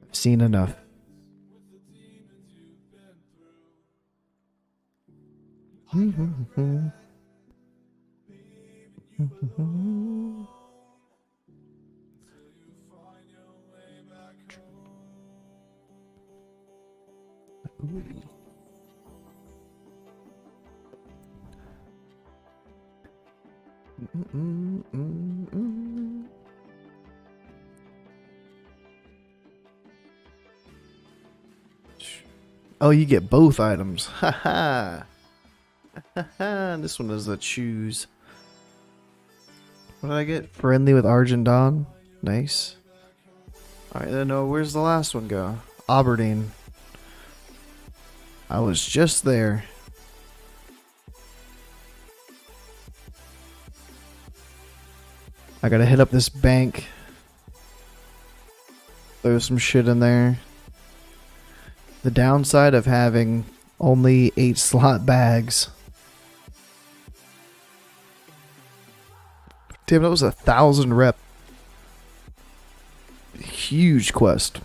I've seen enough. Oh, you get both items. Haha. Haha. This one is the choose. What did I get? Friendly with Argent Dawn. Nice. Alright, then where's the last one go? Aberdeen. I was just there. I gotta hit up this bank. Throw some shit in there. The downside of having only 8 slot bags. Damn, that was 1,000 rep. Huge quest.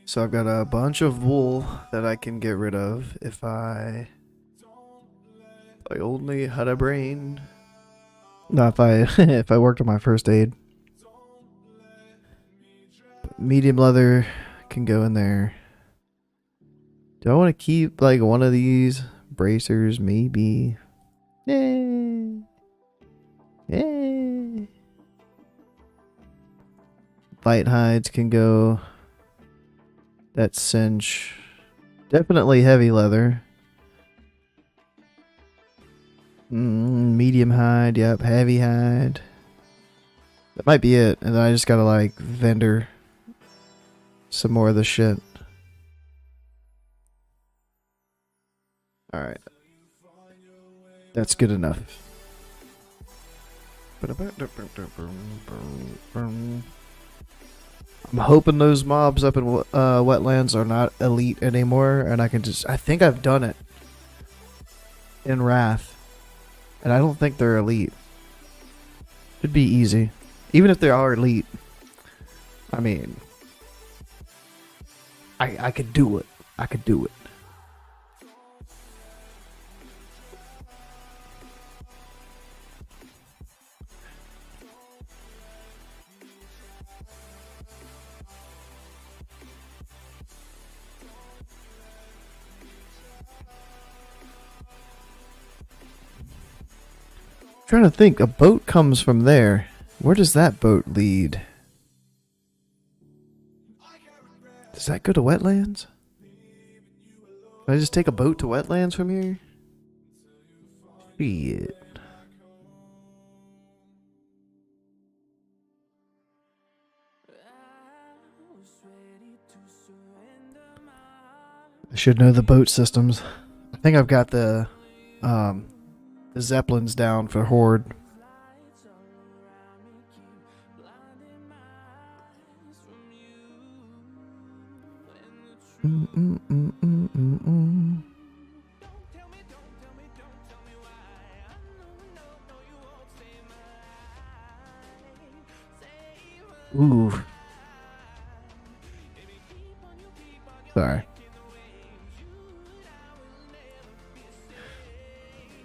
So I've got a bunch of wool that I can get rid of if I only had a brain. No, if I if I worked on my first aid. Medium leather can go in there. Do I want to keep like one of these bracers? Maybe. Yay. Yay. Light hides can go. That's cinch. Definitely heavy leather. Medium hide. Yep, heavy hide. That might be it. And then I just gotta like vendor some more of the shit. Alright. That's good enough. I'm hoping those mobs up in wetlands are not elite anymore, and I can just... I think I've done it in Wrath, and I don't think they're elite. It'd be easy. Even if they are elite, I mean... I could do it. I could do it. Trying to think, a boat comes from there. Where does that boat lead? Does that go to wetlands? Can I just take a boat to wetlands from here? Shit. I should know the boat systems. I think I've got the Zeppelins down for Horde. Ooh. Sorry.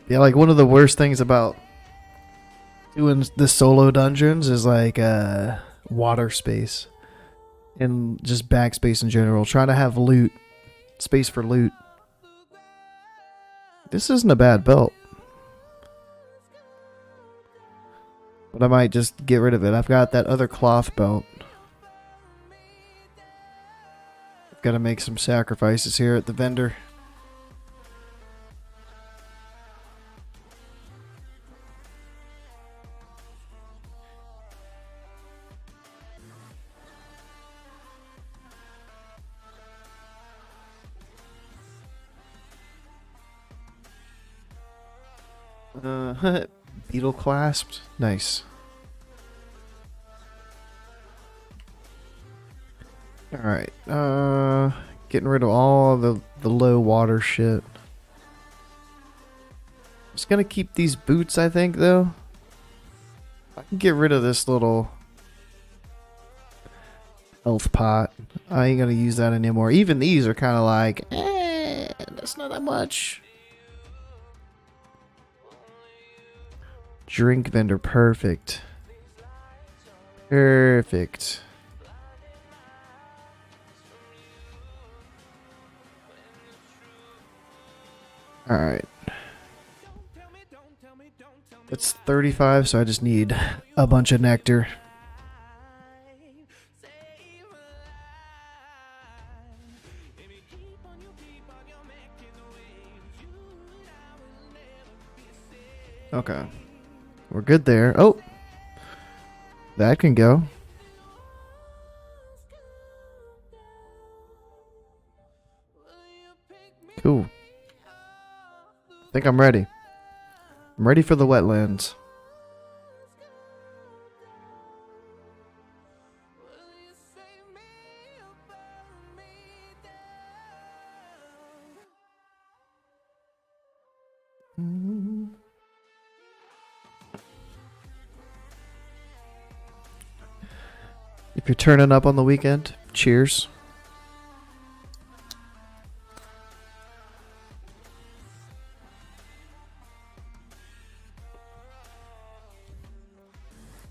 Yeah, like one of the worst things about doing the solo dungeons is like water space and just backspace in general. Trying to have loot, space for loot. This isn't a bad belt, but I might just get rid of it. I've got that other cloth belt. I've got to make some sacrifices here at the vendor. Beetle clasped. Nice. Alright. Getting rid of all the low water shit. Just gonna keep these boots, I think, though. I can get rid of this little health pot. I ain't gonna use that anymore. Even these are kind of like, that's not that much. Drink vendor, perfect. Perfect. Alright. It's 35, so I just need a bunch of nectar. Okay. We're good there. Oh! That can go. Cool. I think I'm ready. I'm ready for the wetlands. If you're turning up on the weekend, cheers.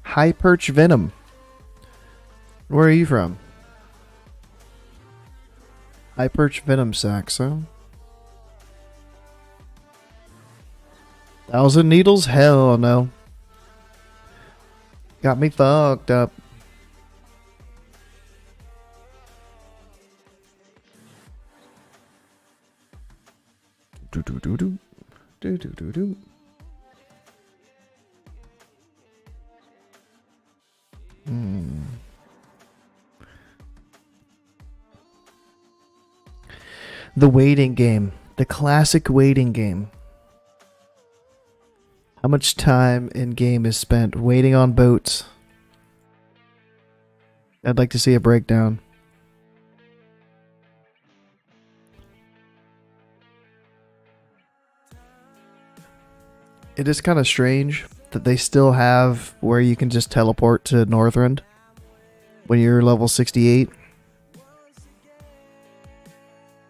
High Perch Venom. Where are you from? High Perch Venom Sacks, huh? 1,000 needles? Hell no. Got me fucked up. Do do do do. Do do do do. The waiting game. The classic waiting game. How much time in game is spent waiting on boats? I'd like to see a breakdown. It is kind of strange that they still have where you can just teleport to Northrend when you're level 68.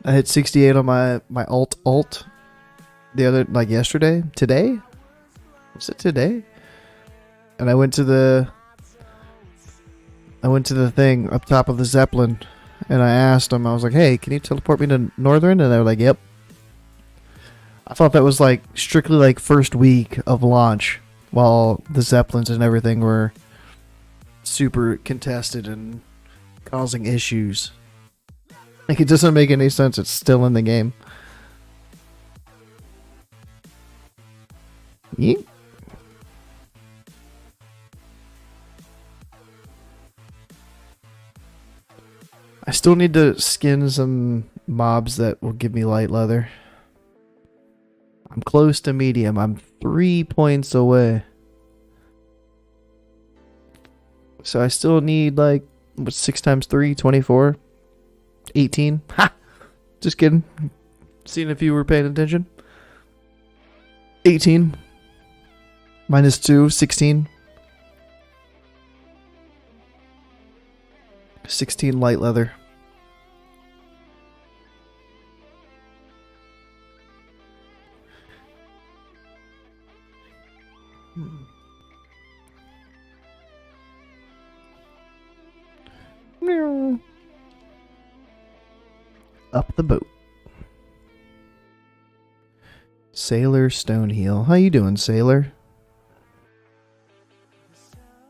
I hit 68 on my alt the other, like yesterday, today? Was it today? And I went to the thing up top of the Zeppelin and I asked them, I was like, hey, can you teleport me to Northern? And they were like, yep. I thought that was like strictly like first week of launch while the Zeppelins and everything were super contested and causing issues. Like, it doesn't make any sense. It's still in the game. Yeet. I still need to skin some mobs that will give me light leather. I'm close to medium. I'm 3 points away. So I still need like, what's 6 times 3? 24? 18? Ha! Just kidding. Seeing if you were paying attention. 18. Minus 2, 16. 16 light leather. Up the boat. Sailor Stoneheel. How you doing, Sailor?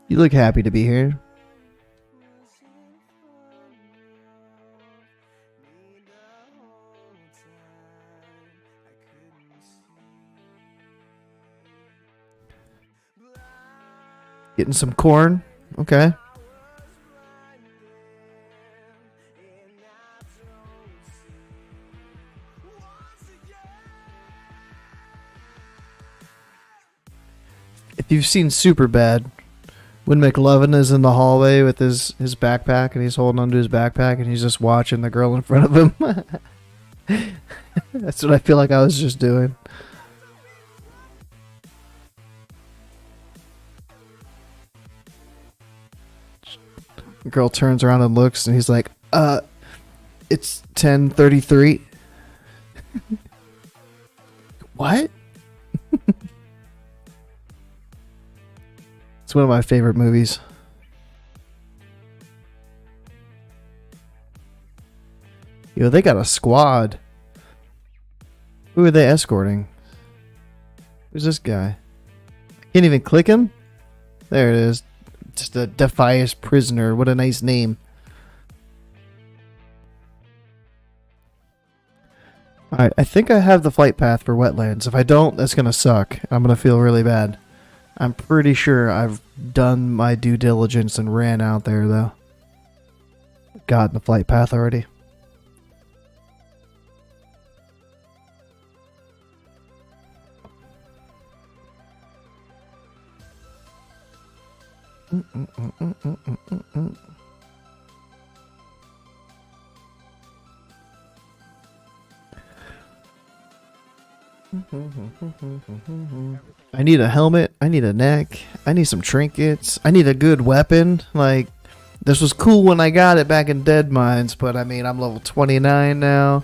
You look happy to be here. Getting some corn. Okay. you've seen Superbad, when McLovin is in the hallway with his backpack and he's holding onto his backpack and he's just watching the girl in front of him. That's what I feel like I was just doing. The girl turns around and looks and he's like, it's 10:33. What? It's one of my favorite movies. Yo, they got a squad. Who are they escorting? Who's this guy? Can't even click him? There it is. Just a Defias prisoner. What a nice name. Alright, I think I have the flight path for wetlands. If I don't, that's gonna suck. I'm gonna feel really bad. I'm pretty sure I've done my due diligence and ran out there, though. Got the flight path already. I need a helmet. I need a neck. I need some trinkets. I need a good weapon. Like, this was cool when I got it back in Dead Mines, but I mean, I'm level 29 now.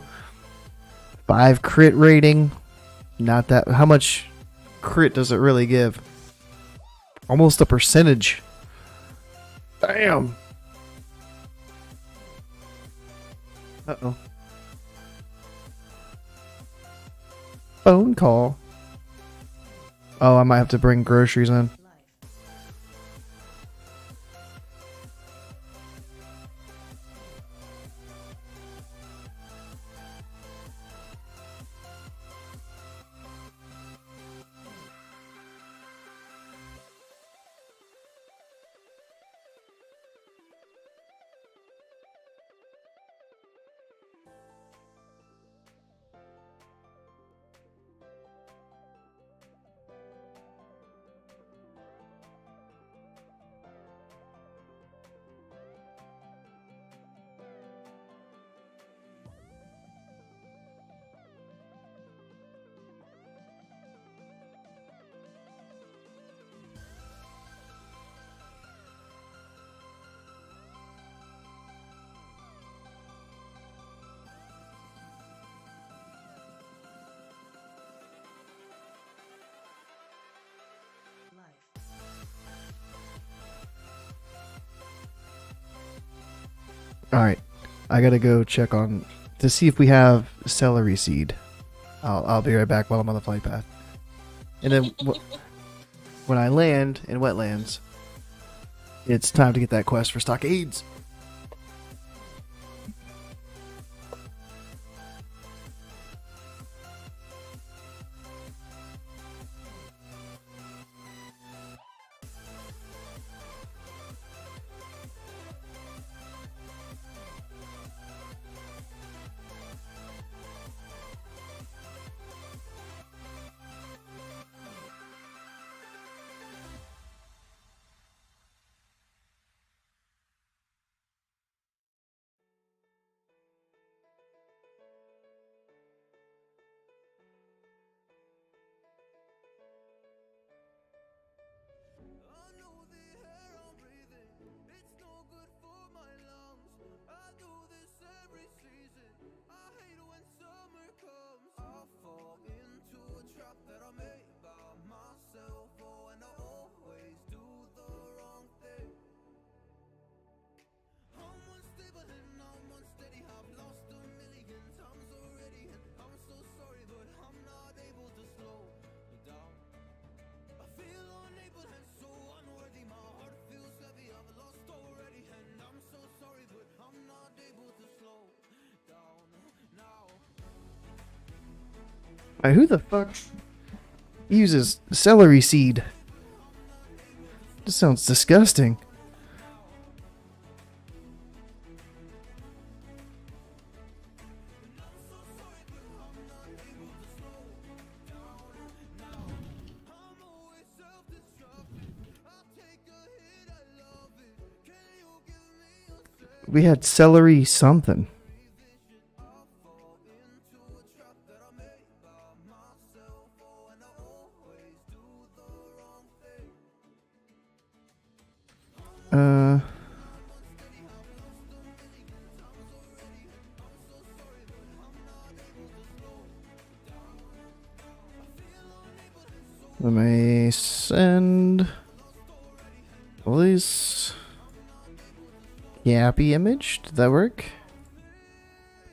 5 crit rating. Not that. How much crit does it really give? Almost a percentage. Damn. Uh-oh. Phone call. Oh, I might have to bring groceries in. Alright, I gotta go check on to see if we have celery seed. I'll be right back while I'm on the flight path. And then when I land in wetlands, it's time to get that quest for stockades. Who the fuck uses celery seed? This sounds disgusting. We had celery something. Let me send this Yappy image. Did that work?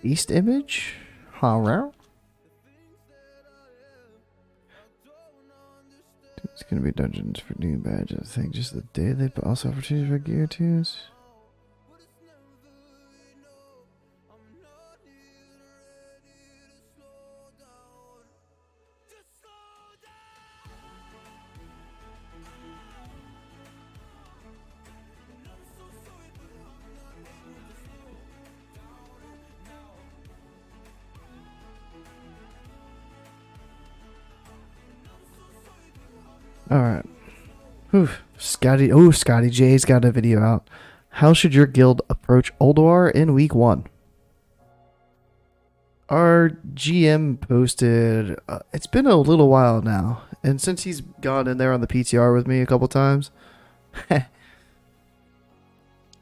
East image? Alright. It's gonna be dungeons for new badges. I think just the daily, but also opportunities for gear tunes. Alright. Scotty. Oh, Scotty J's got a video out. How should your guild approach Ulduar in week 1? Our GM posted. It's been a little while now. And since he's gone in there on the PTR with me a couple times. I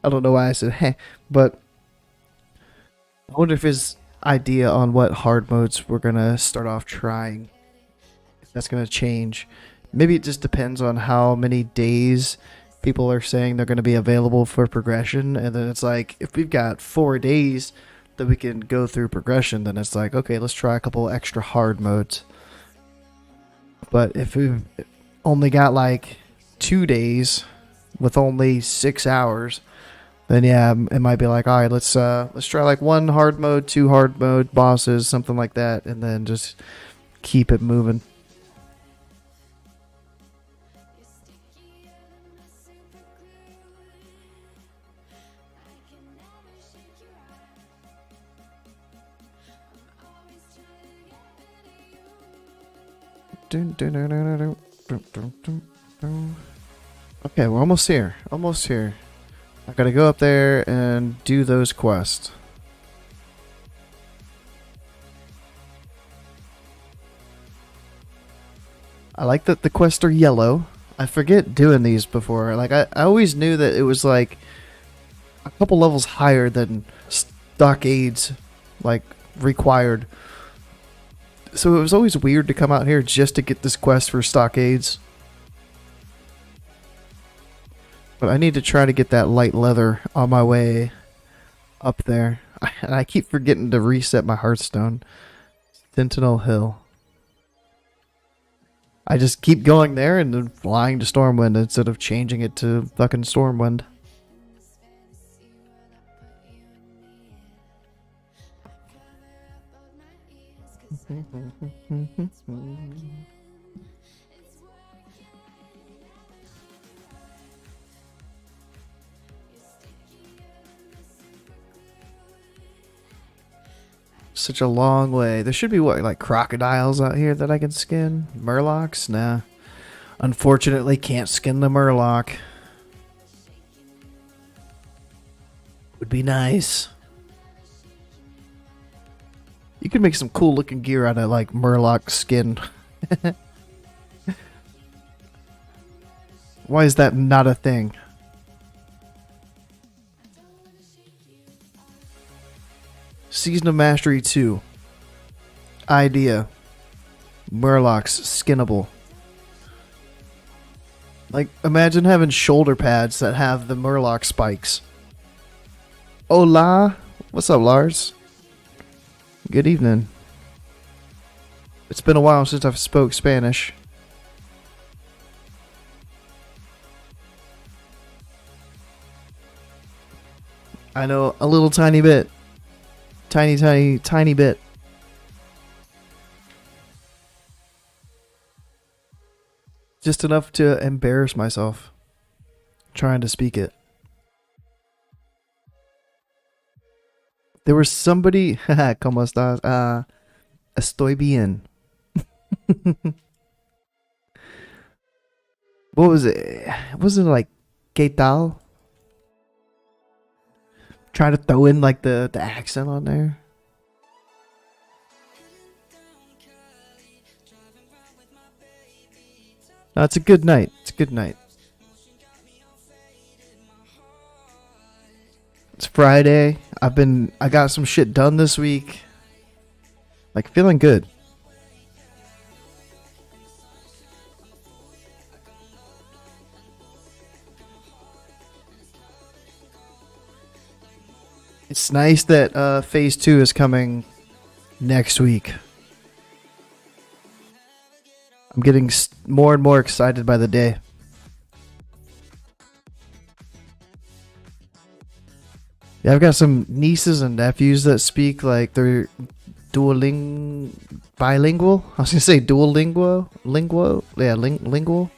don't know why I said heh. But I wonder if his idea on what hard modes we're going to start off trying, if that's going to change. Maybe it just depends on how many days people are saying they're going to be available for progression. And then it's like, if we've got 4 days that we can go through progression, then it's like, okay, let's try a couple extra hard modes. But if we've only got like 2 days with only 6 hours, then yeah, it might be like, all right, let's try like 1 hard mode, 2 hard mode bosses, something like that, and then just keep it moving. Okay, we're almost here. Almost here. I gotta go up there and do those quests. I like that the quests are yellow. I forget doing these before. Like, I always knew that it was like a couple levels higher than stockades, like, required. So it was always weird to come out here just to get this quest for stockades. But I need to try to get that light leather on my way up there. And I keep forgetting to reset my Hearthstone. Sentinel Hill. I just keep going there and then flying to Stormwind instead of changing it to fucking Stormwind. Such a long way. There should be what, like crocodiles out here that I can skin? Murlocs? Nah. Unfortunately, can't skin the Murloc. Would be nice. You could make some cool looking gear out of like Murloc skin. Why is that not a thing? Season of Mastery 2. Idea. Murlocs skinnable. Like, imagine having shoulder pads that have the Murloc spikes. Hola! What's up, Lars? Good evening. It's been a while since I've spoke Spanish. I know a little tiny bit. Tiny bit. Just enough to embarrass myself trying to speak it. There was somebody. ¿Cómo estás? Estoy bien. What was it? Wasn't it like ¿Qué tal? Try to throw in like the accent on there. No, it's a good night. It's a good night. It's Friday. I got some shit done this week. Like, feeling good. It's nice that phase 2 is coming next week. I'm getting more and more excited by the day. Yeah, I've got some nieces and nephews that speak like they're bilingual. I was gonna say lingual. Yeah, lingual.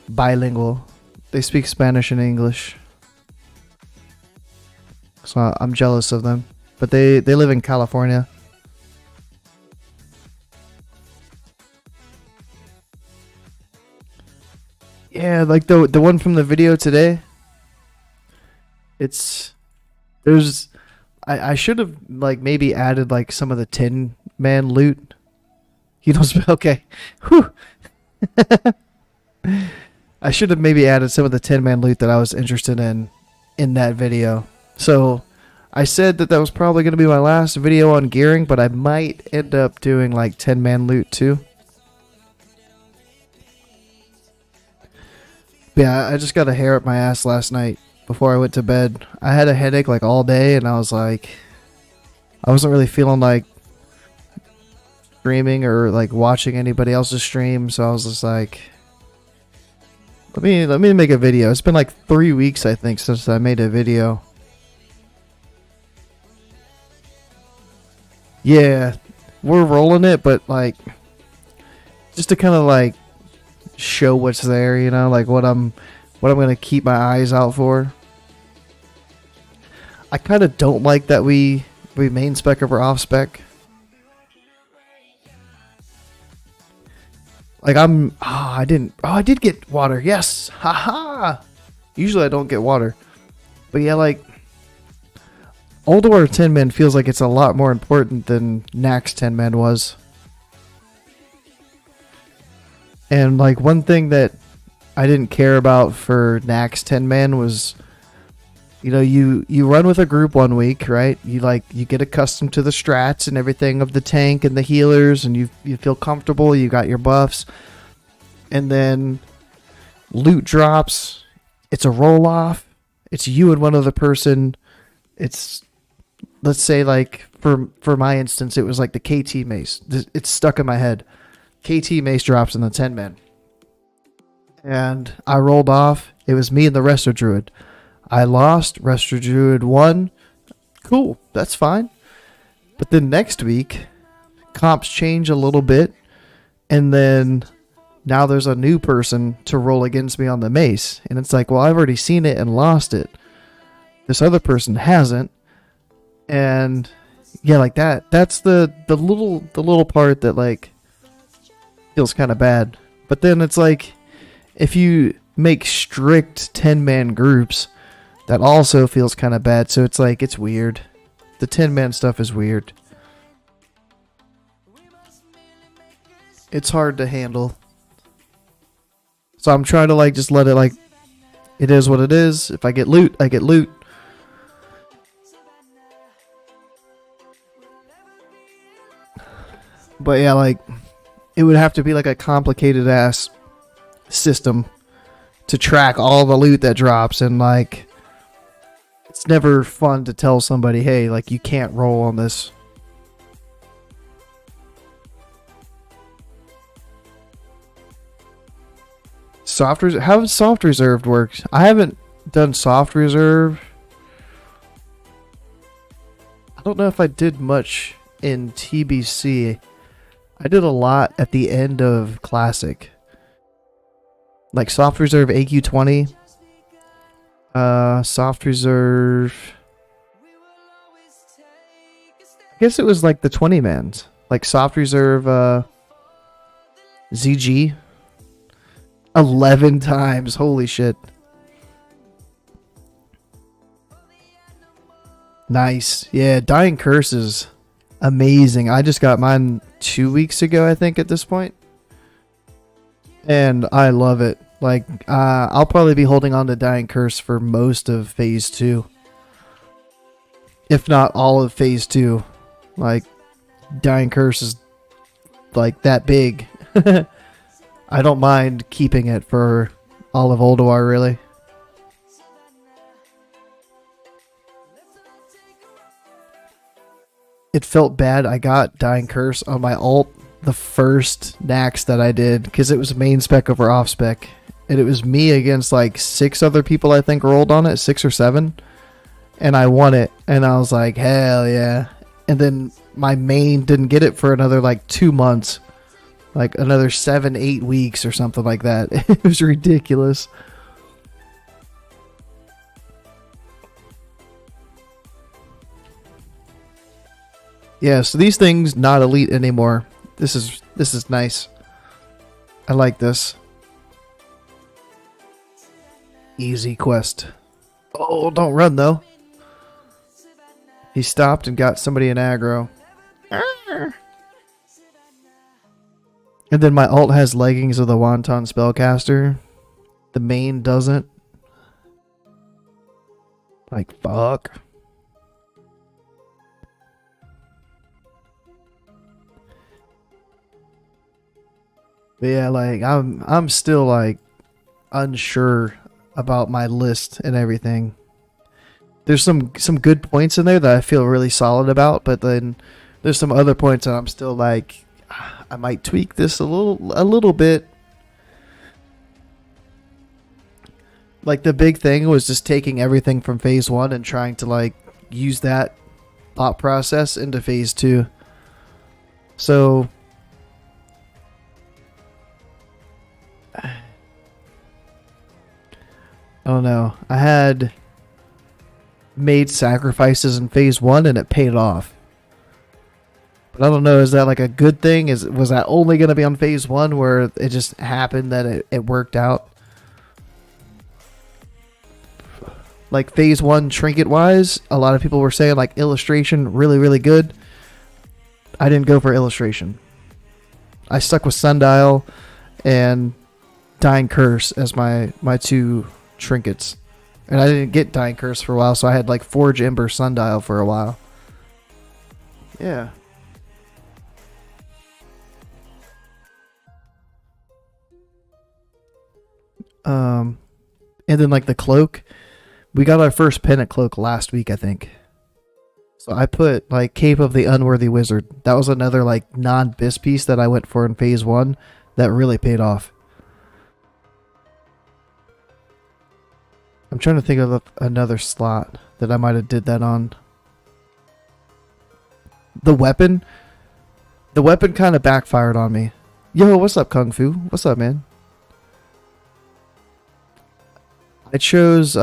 Bilingual. They speak Spanish and English. So I'm jealous of them. But they live in California. Yeah, like the one from the video today. I should have like maybe added like some of the Tin Man loot. You know, okay. Whew. I should have maybe added some of the Tin Man loot that I was interested in that video. So I said that was probably going to be my last video on gearing, but I might end up doing like 10-man loot too. Yeah, I just got a hair up my ass last night before I went to bed. I had a headache like all day, and I was like, I wasn't really feeling like streaming or like watching anybody else's stream, so I was just like, let me make a video. It's been like 3 weeks, I think, since I made a video. Yeah, we're rolling it, but like, just to kind of like show what's there, you know, like what I'm gonna keep my eyes out for. I kind of don't like that we main spec over off spec. Like I did get water. Yes, haha. Usually I don't get water, but yeah, like Ulduar 10-man feels like it's a lot more important than Nax 10-man was. And like one thing that I didn't care about for Nax 10-man was, you know, you run with a group 1 week, right? You get accustomed to the strats and everything of the tank and the healers, and you feel comfortable. You got your buffs, and then loot drops. It's a roll off. It's you and one other person. It's, let's say, like for my instance, it was like the KT mace. It's stuck in my head. KT mace drops in the 10-man. And I rolled off. It was me and the Resto Druid. I lost. Resto Druid won. Cool. That's fine. But then next week, comps change a little bit. And then now there's a new person to roll against me on the mace. And it's like, well, I've already seen it and lost it. This other person hasn't. And yeah, like that. That's the little part that like feels kind of bad. But then it's like, if you make strict 10-man groups, that also feels kind of bad. So it's like, it's weird. The 10-man stuff is weird. It's hard to handle. So I'm trying to like just let it like, it is what it is. If I get loot, I get loot. But yeah, like, it would have to be like a complicated ass system to track all the loot that drops, and like, it's never fun to tell somebody, hey, like, you can't roll on this. How does soft reserved work? I haven't done soft reserve. I don't know if I did much in TBC. I did a lot at the end of Classic. Like soft reserve AQ20. Soft reserve. I guess it was like the 20-mans. Like soft reserve ZG. 11 times. Holy shit. Nice. Yeah, Dying Curse is amazing. I just got mine 2 weeks ago, I think, at this point. And I love it. Like, I'll probably be holding on to Dying Curse for most of Phase 2. If not all of Phase 2. Like, Dying Curse is, like, that big. I don't mind keeping it for all of Ulduar, really. It felt bad. I got Dying Curse on my ult the first Nax that I did because it was main spec over off spec. And it was me against like 6 other people, I think, rolled on it, 6 or 7. And I won it. And I was like, hell yeah. And then my main didn't get it for another like 2 months. Like another 7-8 weeks or something like that. It was ridiculous. Yeah, so these things not elite anymore. This is nice. I like this. Easy quest. Oh, don't run though. He stopped and got somebody in aggro. And then my ult has leggings of the Wonton spellcaster. The main doesn't. Like, fuck. But yeah, like I'm still like unsure about my list and everything. There's some good points in there that I feel really solid about, but then there's some other points that I'm still like, I might tweak this a little bit. Like the big thing was just taking everything from phase 1 and trying to like use that thought process into phase 2. So I don't know. I had made sacrifices in phase 1 and it paid off. But I don't know, is that like a good thing? Was that only going to be on phase 1 where it just happened that it worked out? Like phase 1 trinket wise, a lot of people were saying like illustration really, really good. I didn't go for illustration. I stuck with Sundial and Dying Curse as my 2 trinkets. And I didn't get Dying Curse for a while, so I had like Forge Ember Sundial for a while. Yeah. And then like the cloak. We got our first pennant cloak last week, I think. So I put like Cape of the Unworthy Wizard. That was another like non-bis piece that I went for in phase 1 that really paid off. I'm trying to think of another slot that I might have did that on. The weapon kind of backfired on me. Yo, what's up, Kung Fu? What's up, man? I chose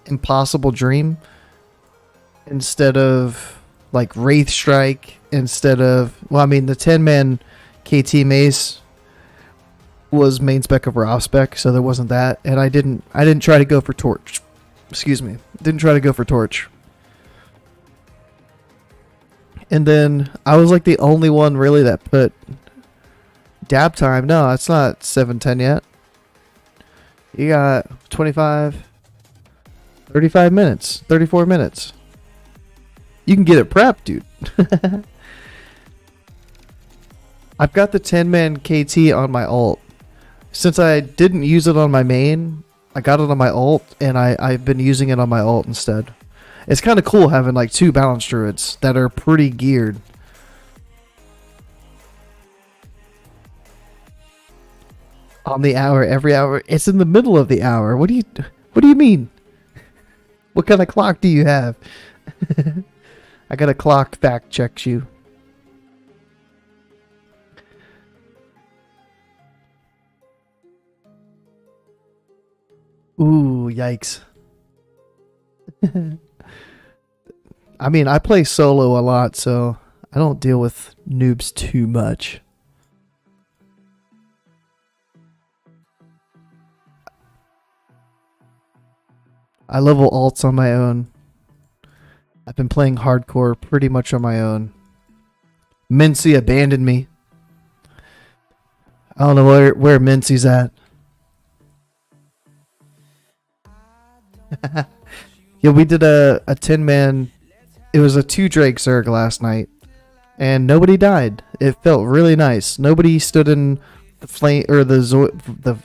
Impossible Dream instead of like Wraith Strike, instead of, well, I mean the 10-man KT Mace was main spec over off spec, so there wasn't that, and I didn't try to go for Torch. Excuse me. Didn't try to go for Torch. And then I was like the only one really that put dab time. No, it's not 7:10 yet. You got 25, 35 minutes, 34 minutes. You can get it prepped, dude. I've got the 10-man KT on my ult. Since I didn't use it on my main, I got it on my ult, and I've been using it on my ult instead. It's kind of cool having like 2 balance druids that are pretty geared. On the hour, every hour. It's in the middle of the hour. What do you mean? What kind of clock do you have? I got a clock fact checks you. Ooh, yikes. I mean, I play solo a lot, so I don't deal with noobs too much. I level alts on my own. I've been playing hardcore pretty much on my own. Mincy abandoned me. I don't know where Mincy's at. Yeah, we did a 10-man. It was a 2-Drake Zerg last night, and nobody died. It felt really nice. Nobody stood in the flame or the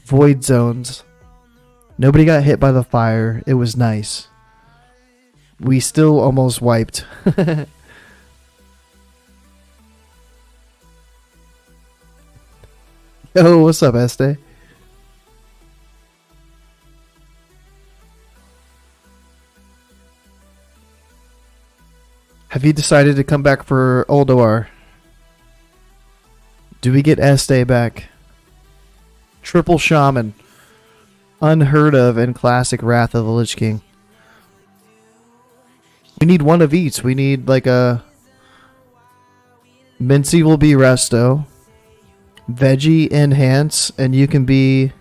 void zones. Nobody got hit by the fire. It was nice. We still almost wiped. Yo, what's up, Este? Have you decided to come back for Ulduar? Do we get Este back? Triple Shaman. Unheard of in classic Wrath of the Lich King. We need one of each. We need like a... Mincy will be Resto. Veggie Enhance. And you can be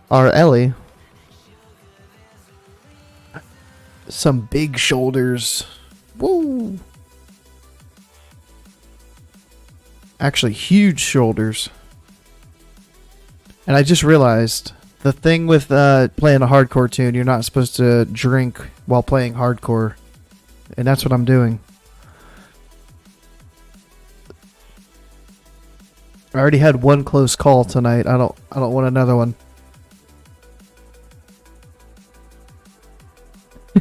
our Ellie. Some big shoulders. Woo! Actually, huge shoulders. And I just realized the thing with playing a hardcore tune, you're not supposed to drink while playing hardcore, and that's what I'm doing. I already had one close call tonight. I don't want another one.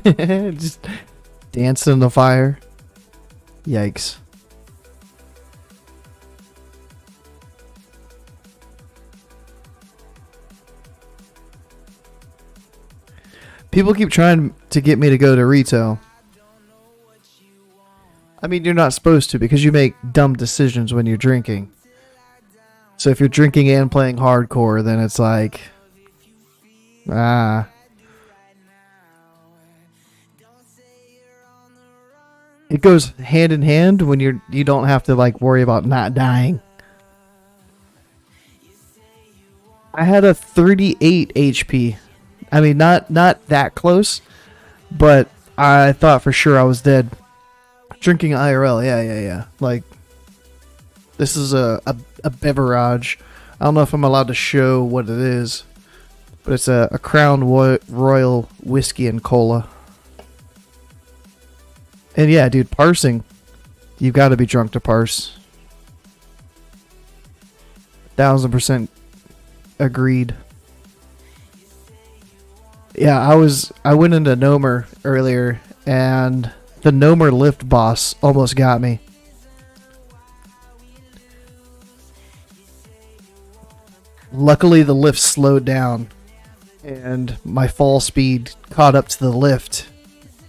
Just dancing in the fire. Yikes. People keep trying to get me to go to retail. I mean, you're not supposed to because you make dumb decisions when you're drinking. So if you're drinking and playing hardcore, then it's like... It goes hand in hand when you don't have to like worry about not dying. I had a 38 HP. I mean, not that close, but I thought for sure I was dead. Drinking IRL, yeah. Like, this is a beverage. I don't know if I'm allowed to show what it is, but it's a Crown Royal whiskey and cola. And yeah, dude, parsing. You've got to be drunk to parse. 1000% agreed. Yeah, I went into Gnomer earlier, and the Gnomer lift boss almost got me. Luckily, the lift slowed down, and my fall speed caught up to the lift,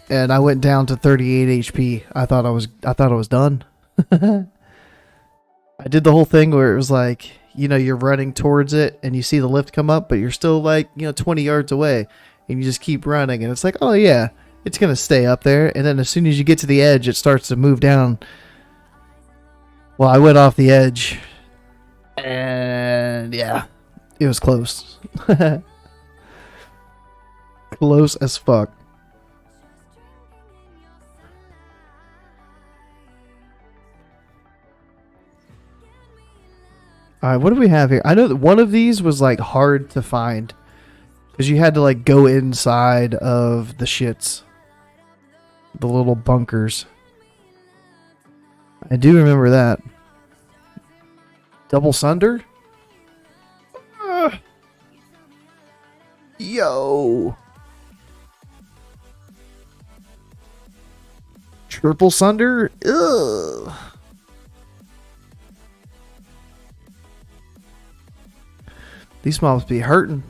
and I went down to 38 HP. I thought I was done. I did the whole thing where it was like, you're running towards it, and you see the lift come up, but you're still like, 20 yards away. And you just keep running, and it's like, oh yeah, it's going to stay up there. And then as soon as you get to the edge, it starts to move down. Well, I went off the edge, and yeah, it was close. Close as fuck. Alright, what do we have here? I know that one of these was like hard to find. Because you had to like go inside of the shits. The little bunkers. I do remember that. Double Sunder? Yo! Triple Sunder? Ugh! These mobs be hurting.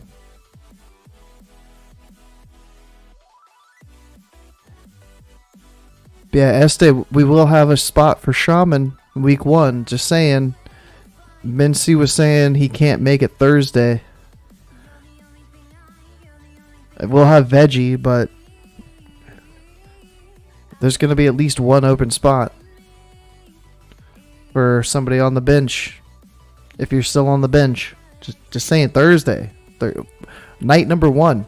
Yeah, Este, we will have a spot for Shaman week 1. Just saying. Mincy was saying he can't make it Thursday. We'll have Veggie, but there's going to be at least one open spot for somebody on the bench. If you're still on the bench. Just saying Thursday. Night number 1.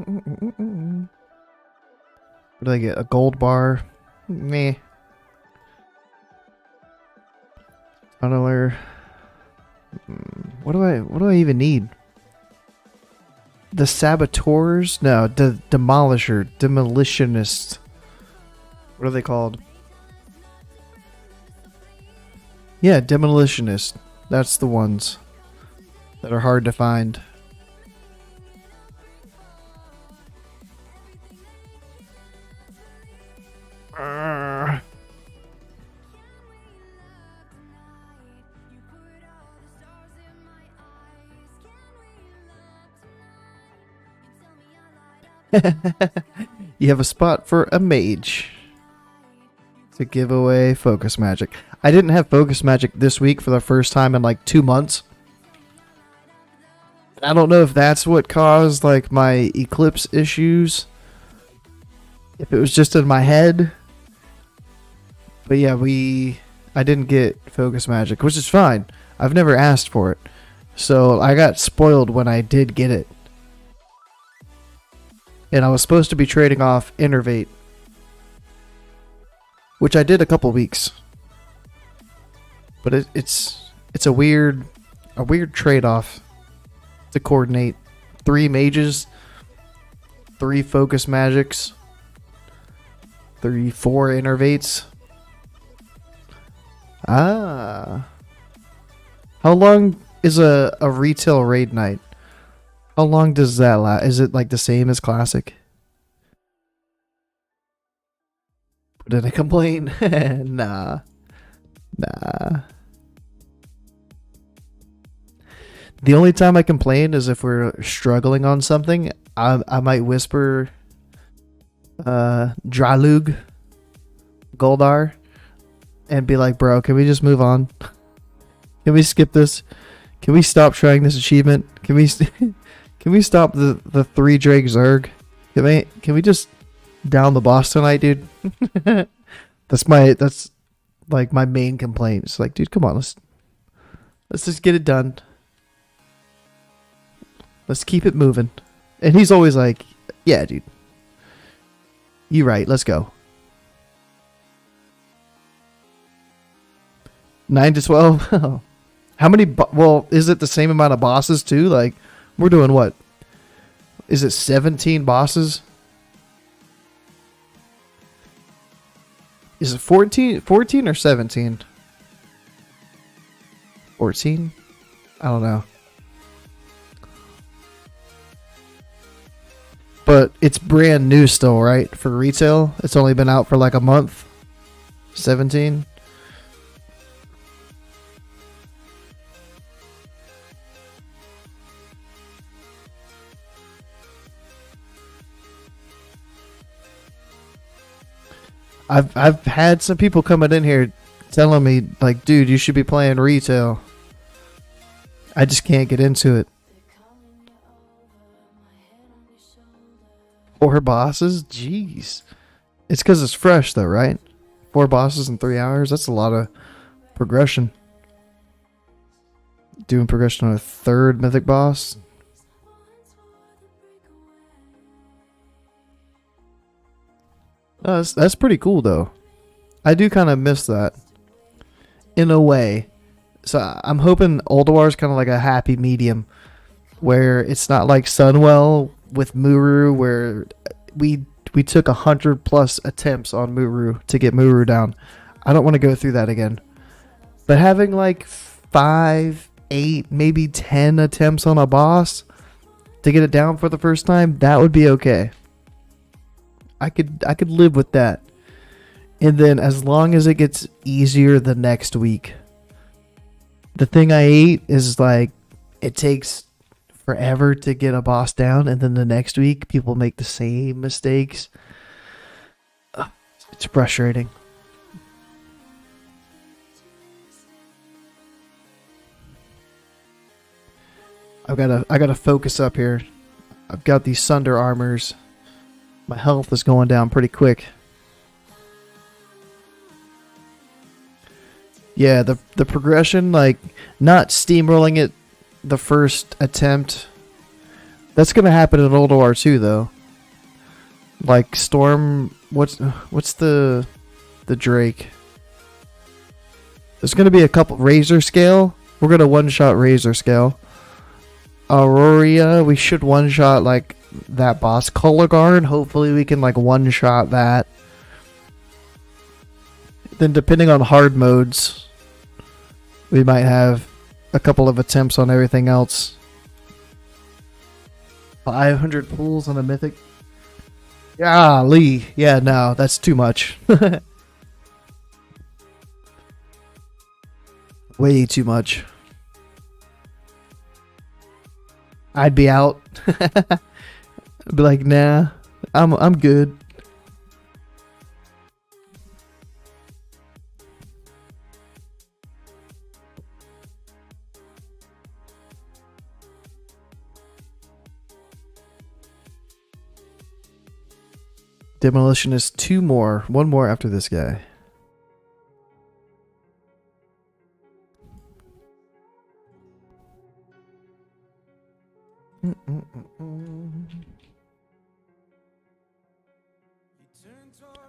What do I get? A gold bar? Meh. Tunneler. What do I even need? The saboteurs? No, the demolisher, demolitionist. What are they called? Yeah, demolitionist. That's the ones that are hard to find. You have a spot for a mage to give away focus magic. I didn't have focus magic this week for the first time in like 2 months. I don't know if that's what caused like my eclipse issues. If it was just in my head. But yeah, I didn't get focus magic, which is fine. I've never asked for it. So I got spoiled when I did get it. And I was supposed to be trading off Innervate, which I did a couple weeks. But it's a weird trade-off to coordinate 3 mages, 3 focus magics, 4 Innervates. Ah. How long is a retail raid night? How long does that last? Is it like the same as classic? Did I complain? Nah. The only time I complain is if we're struggling on something. I might whisper Dralug Goldar and be like, bro, can we just move on? Can we skip this? Can we stop trying this achievement? Can we stop the 3 Drake Zerg? Can we just down the boss tonight, dude? That's like my main complaint. It's like, dude, come on, let's just get it done. Let's keep it moving. And he's always like, yeah, dude. You right, let's go. 9 to 12? How many well, is it the same amount of bosses too? Like, we're doing what? Is it 17 bosses? Is it 14 or 17? 14? I don't know. But it's brand new still, right? For retail? It's only been out for like a month? 17? I've had some people coming in here telling me like, dude, you should be playing retail. I just can't get into it. 4 bosses? Jeez. It's because it's fresh though, right? 4 bosses in 3 hours? That's a lot of progression. Doing progression on a 3rd mythic boss? That's pretty cool though. I do kind of miss that in a way. So I'm hoping Ulduar is kind of like a happy medium where it's not like Sunwell with Muru where we took 100+ attempts on Muru to get Muru down. I don't want to go through that again. But having like 5, 8, maybe 10 attempts on a boss to get it down for the first time, that would be okay. I could live with that. And then as long as it gets easier the next week. The thing I hate is like it takes forever to get a boss down and then the next week people make the same mistakes. It's frustrating. I gotta focus up here. I've got these Sunder armors. My health is going down pretty quick. Yeah, the progression, like not steamrolling it the first attempt That's gonna happen in Ulduar too, though. Like Storm, what's the Drake? There's gonna be a couple Razor Scale. We're gonna one-shot Razor Scale. Aurora, we should one-shot like that boss. Color Guard, hopefully we can like one-shot that. Then depending on hard modes, we might have a couple of attempts on everything else. 500 pulls on a mythic. Golly. Yeah, no, that's too much. Way too much. I'd be out. I'd be like, nah, I'm good. Demolition is 2 more. 1 more after this guy.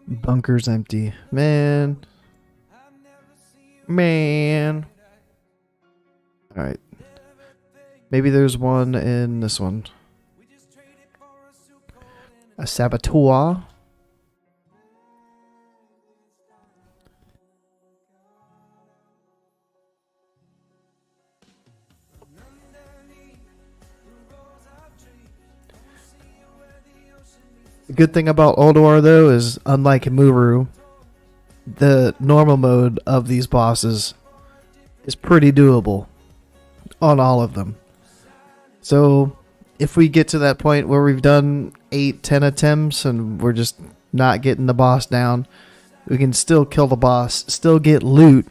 Bunker's empty. Man. Alright. Maybe there's one in this one. A Saboteur. The good thing about Ulduar, though, is unlike Muru, the normal mode of these bosses is pretty doable on all of them. So, if we get to that point where we've done 8-10 attempts and we're just not getting the boss down, we can still kill the boss, still get loot,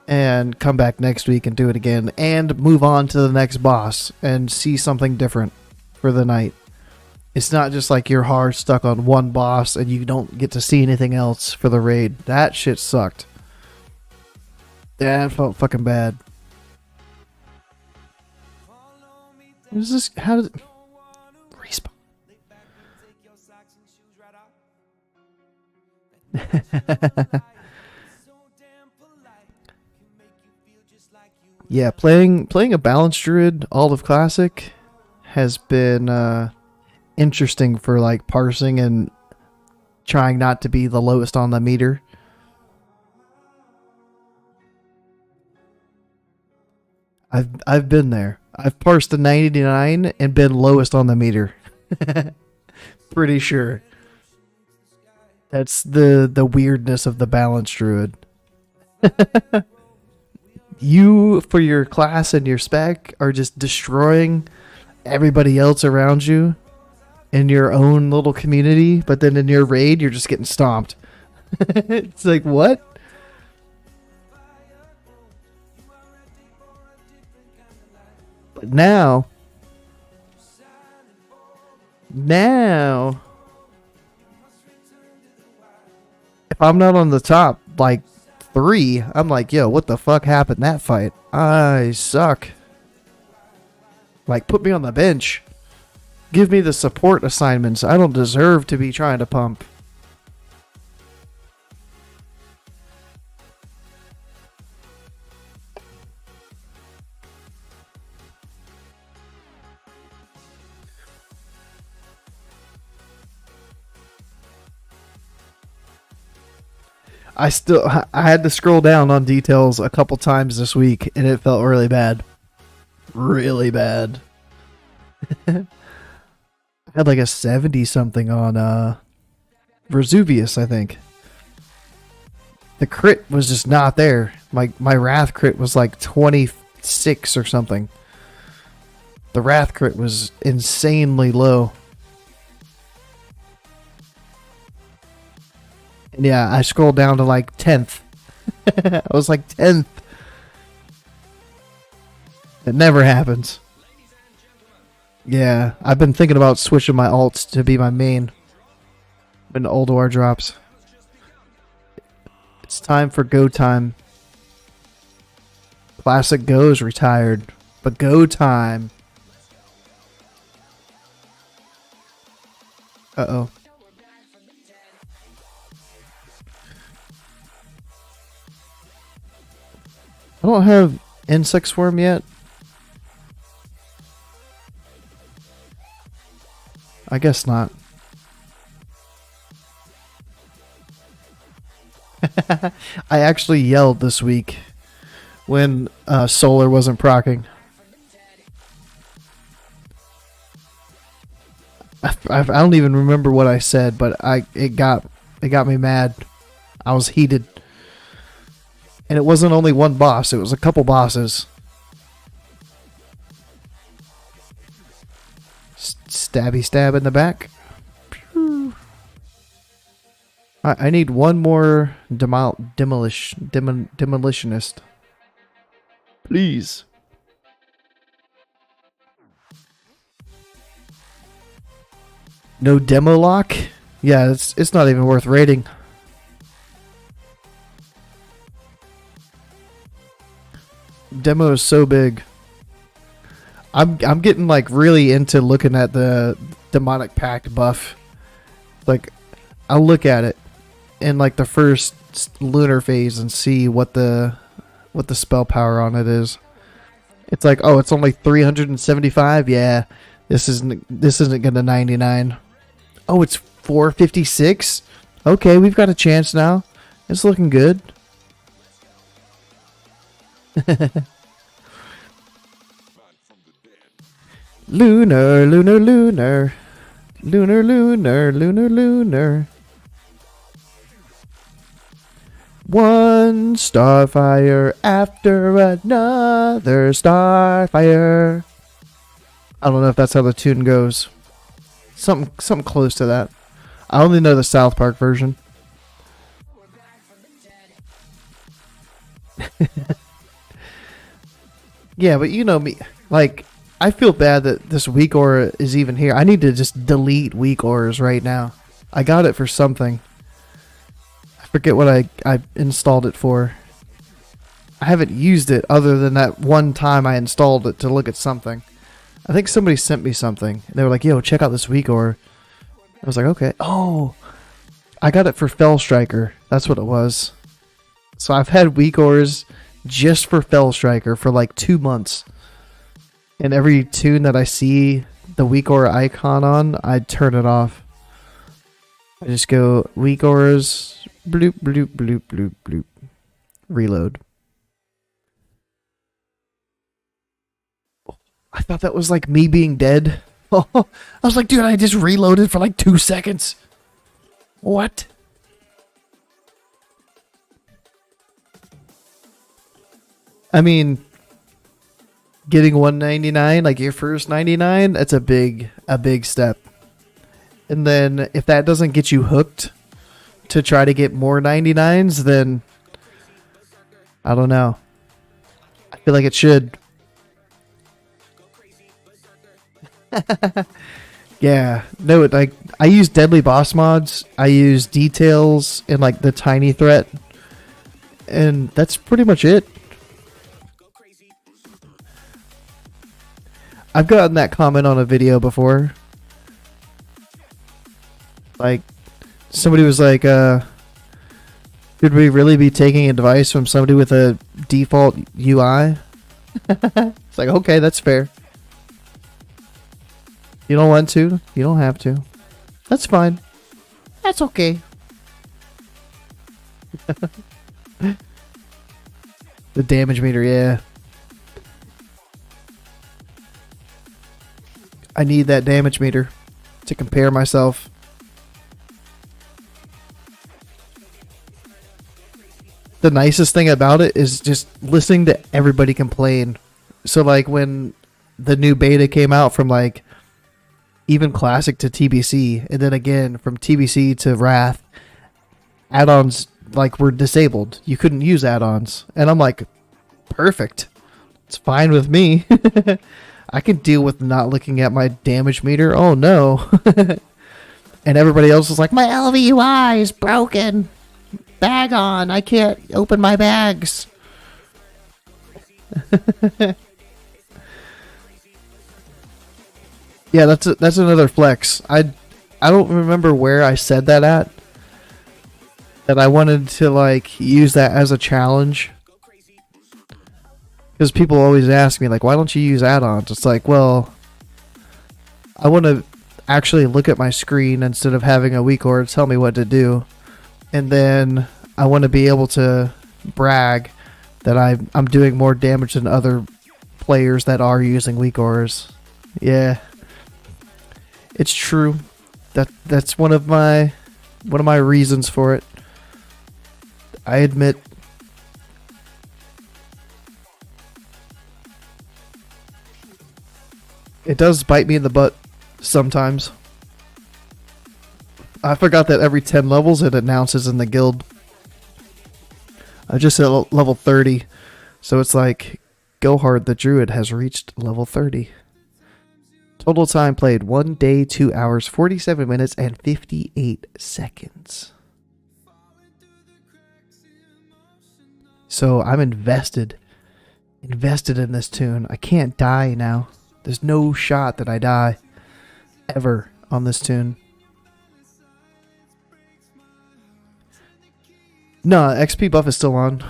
and come back next week and do it again, and move on to the next boss and see something different for the night. It's not just like you're hard stuck on one boss and you don't get to see anything else for the raid. That shit sucked. That felt fucking bad. What is this? How did it respawn? Yeah, playing a balanced druid all of classic has been interesting for like parsing and trying not to be the lowest on the meter. I've been there. I've parsed the 99 and been lowest on the meter. Pretty sure. That's the weirdness of the balanced druid. You, for your class and your spec, are just destroying everybody else around you in your own little community, but then in your raid, you're just getting stomped. It's like, what? But now, if I'm not on the top, like, 3, I'm like, yo, what the fuck happened in that fight? I suck. Like, put me on the bench. Give me the support assignments. I don't deserve to be trying to pump. I had to scroll down on details a couple times this week, and it felt really bad. Really bad. I had like a 70 something on Vesuvius, I think. The crit was just not there. My Wrath crit was like 26 or something. The Wrath crit was insanely low. And yeah, I scrolled down to like 10th. I was like 10th. It never happens. Yeah, I've been thinking about switching my alts to be my main when Ulduar drops. It's time for go time. Classic Go is retired, but go time. Uh-oh. I don't have insect swarm yet. I guess not. I actually yelled this week when solar wasn't proccing. I don't even remember what I said, but it got me mad. I was heated. And it wasn't only one boss, it was a couple bosses. Stabby stab in the back. I need one more demolitionist. Please. No demo lock? Yeah, it's not even worth rating. Demo is so big. I'm getting like really into looking at the demonic pact buff. Like, I'll look at it in like the first lunar phase and see what the spell power on it is. It's like, oh, it's only 375. Yeah, this isn't gonna 99. Oh, it's 456. Okay, we've got a chance now. It's looking good. Lunar, lunar, lunar. Lunar, lunar, lunar, lunar. One starfire after another starfire. I don't know if that's how the tune goes. Something close to that. I only know the South Park version. Yeah, but you know me. Like, I feel bad that this weak aura is even here. I need to just delete weak auras right now. I got it for something. I forget what I installed it for. I haven't used it other than that one time I installed it to look at something. I think somebody sent me something. They were like, yo, check out this weak aura. I was like, okay. Oh, I got it for Fell Striker. That's what it was. So I've had weak auras just for Fell Striker for like 2 months. And every tune that I see the weak aura icon on, I turn it off. I just go weak auras, bloop, bloop, bloop, bloop, bloop. Reload. I thought that was like me being dead. I was like, dude, I just reloaded for like 2 seconds. What? I mean, getting 199, like your first 99, that's a big step. And then if that doesn't get you hooked to try to get more 99s, then I don't know. I feel like it should. Yeah, no, like I use deadly boss mods. I use details and like the tiny threat, and that's pretty much it. I've gotten that comment on a video before. Like, somebody was like, should we really be taking advice from somebody with a default UI? It's like, okay, that's fair. You don't want to? You don't have to. That's fine. That's okay. The damage meter, yeah. I need that damage meter to compare myself. The nicest thing about it is just listening to everybody complain. So like when the new beta came out from like even Classic to TBC, and then again from TBC to Wrath, add-ons like were disabled. You couldn't use add-ons. And I'm like, perfect. It's fine with me. I can deal with not looking at my damage meter. Oh no. And everybody else is like, my LVUI is broken. Bag on. I can't open my bags. Yeah, that's another flex. I don't remember where I said that at. That I wanted to like use that as a challenge. Because people always ask me like, why don't you use add-ons? It's like, well, I want to actually look at my screen instead of having a weak orb tell me what to do. And then I want to be able to brag that I'm doing more damage than other players that are using weak orbs. Yeah. It's true. That's one of my reasons for it. I admit. It does bite me in the butt sometimes. I forgot that every 10 levels it announces in the guild. I just hit level 30. So it's like, Go Hard the Druid has reached level 30. Total time played 1 day, 2 hours, 47 minutes, and 58 seconds. So I'm invested in this tune. I can't die now. There's no shot that I die ever on this tune. No, XP buff is still on.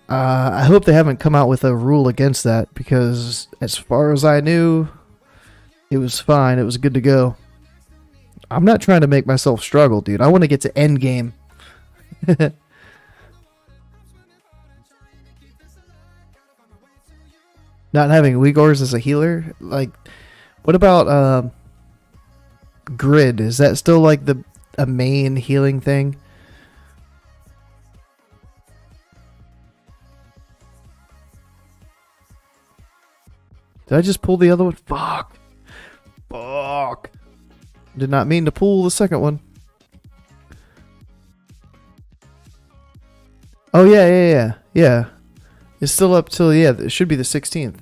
I hope they haven't come out with a rule against that, because as far as I knew, it was fine. It was good to go. I'm not trying to make myself struggle, dude. I want to get to end game. Not having weak orbs as a healer? Like, what about grid? Is that still like a main healing thing? Did I just pull the other one? Fuck. Did not mean to pull the second one. Oh yeah. It's still up till, it should be the 16th.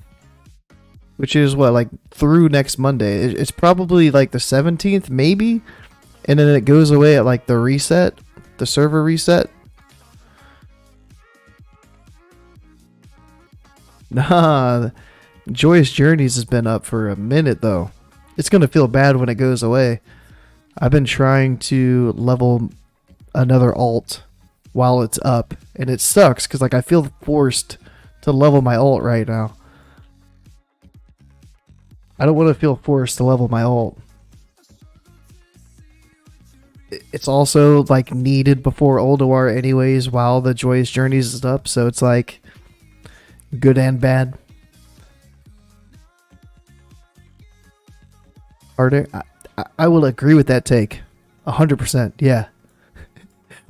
Which is what, like through next Monday. It's probably like the 17th, maybe? And then it goes away at like the reset, the server reset. Nah, Joyous Journeys has been up for a minute though. It's going to feel bad when it goes away. I've been trying to level another alt while it's up, and it sucks because like I feel forced to level my alt right now. I don't want to feel forced to level my alt. It's also like needed before Ulduar anyways while the Joyous Journeys is up, so it's like good and bad. Harder. I will agree with that take. 100%. Yeah.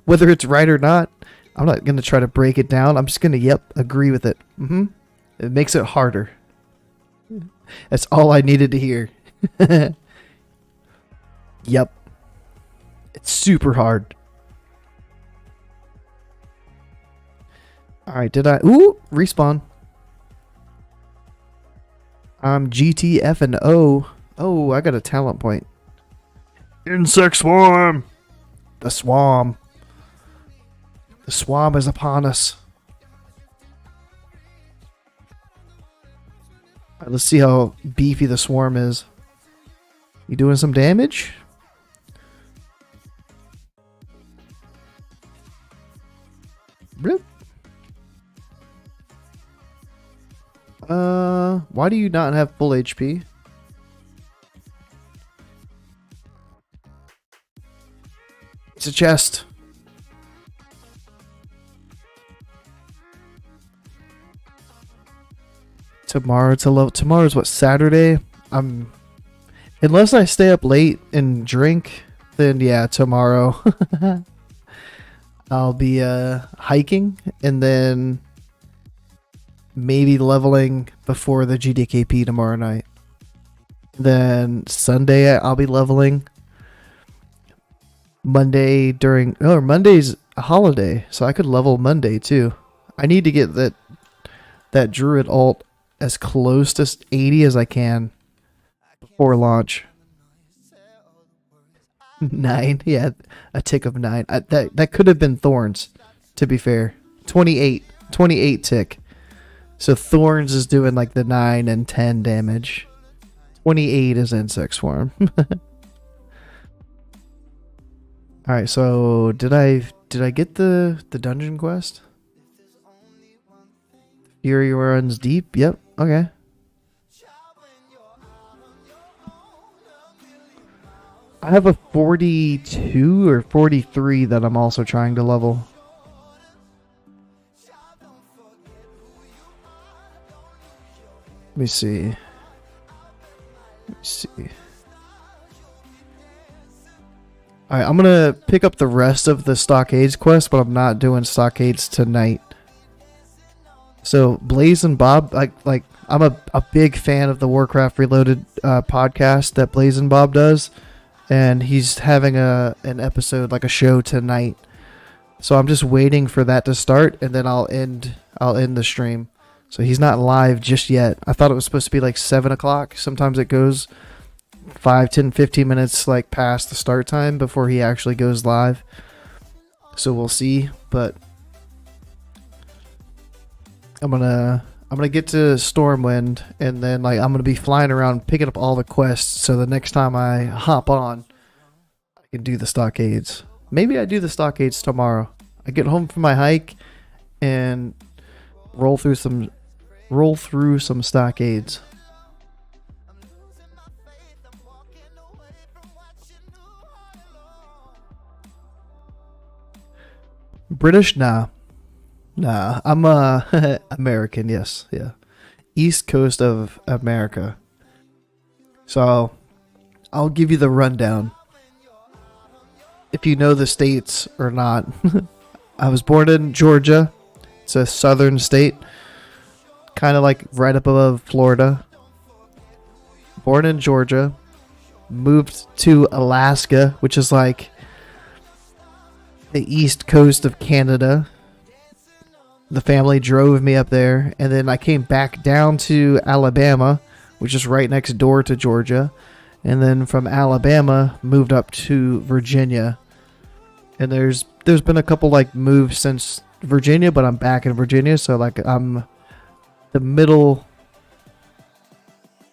Whether it's right or not, I'm not going to try to break it down. I'm just going to, agree with it. It makes it harder. That's all I needed to hear. Yep. It's super hard. Alright, did I... Ooh! Respawn. I'm GTF and O. Oh, I got a talent point. Insect Swarm! The Swarm. The Swarm is upon us. Alright, let's see how beefy the Swarm is. You doing some damage? Rip. Why do you not have full HP? It's a chest. Tomorrow's what, Saturday? Unless I stay up late and drink, then yeah, tomorrow. I'll be hiking and then maybe leveling before the GDKP tomorrow night. Then Sunday I'll be leveling. Monday's a holiday, so I could level Monday too. I need to get that Druid alt as close to 80 as I can before launch. 9, yeah, a tick of 9. That could have been Thorns, to be fair. 28 tick. So Thorns is doing like the 9 and 10 damage. 28 is Insect Swarm. All right, so did I get the dungeon quest? Fury runs deep. Yep. Okay. I have a 42 or 43 that I'm also trying to level. Let me see. Alright, I'm gonna pick up the rest of the Stockades quest, but I'm not doing Stockades tonight. So, Blaze and Bob, like I'm a big fan of the Warcraft Reloaded podcast that Blaze and Bob does. And he's having an episode, like a show tonight. So I'm just waiting for that to start, and then I'll end the stream. So he's not live just yet. I thought it was supposed to be like 7 o'clock. Sometimes it goes 5, 10, 15 minutes like past the start time before he actually goes live. So we'll see. But I'm gonna get to Stormwind, and then like I'm gonna be flying around picking up all the quests. So the next time I hop on, I can do the Stockades. Maybe I do the Stockades tomorrow. I get home from my hike and roll through some Stockades. British? Nah. I'm American, yes. Yeah. East Coast of America. So I'll give you the rundown. If you know the states or not. I was born in Georgia. It's a southern state. Kind of like right up above Florida. Born in Georgia. Moved to Alaska, which is like the east coast of Canada. The family drove me up there, and then I came back down to Alabama, which is right next door to Georgia, and then from Alabama moved up to Virginia. And there's been a couple like moves since Virginia, but I'm back in Virginia, so like I'm the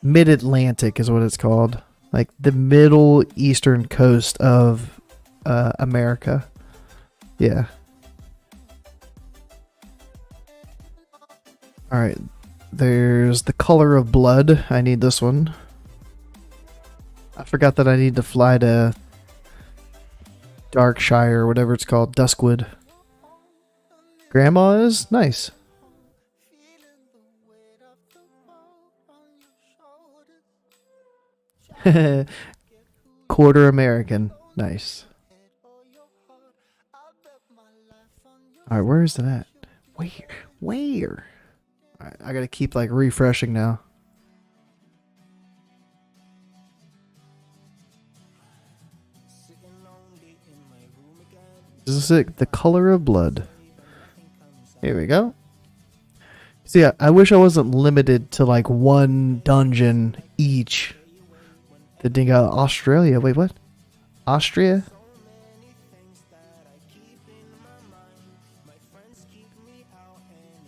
mid-Atlantic is what it's called, like the middle eastern coast of America. Yeah. Alright, there's the Color of Blood. I need this one. I forgot that I need to fly to Darkshire or whatever it's called. Duskwood. Grandma is? Nice. Quarter American. Nice. Alright, where is that? Where? I gotta keep like refreshing now. This is it. The Color of Blood. Here we go. So yeah, I wish I wasn't limited to like one dungeon each. The dingo Australia. Wait, what? Austria?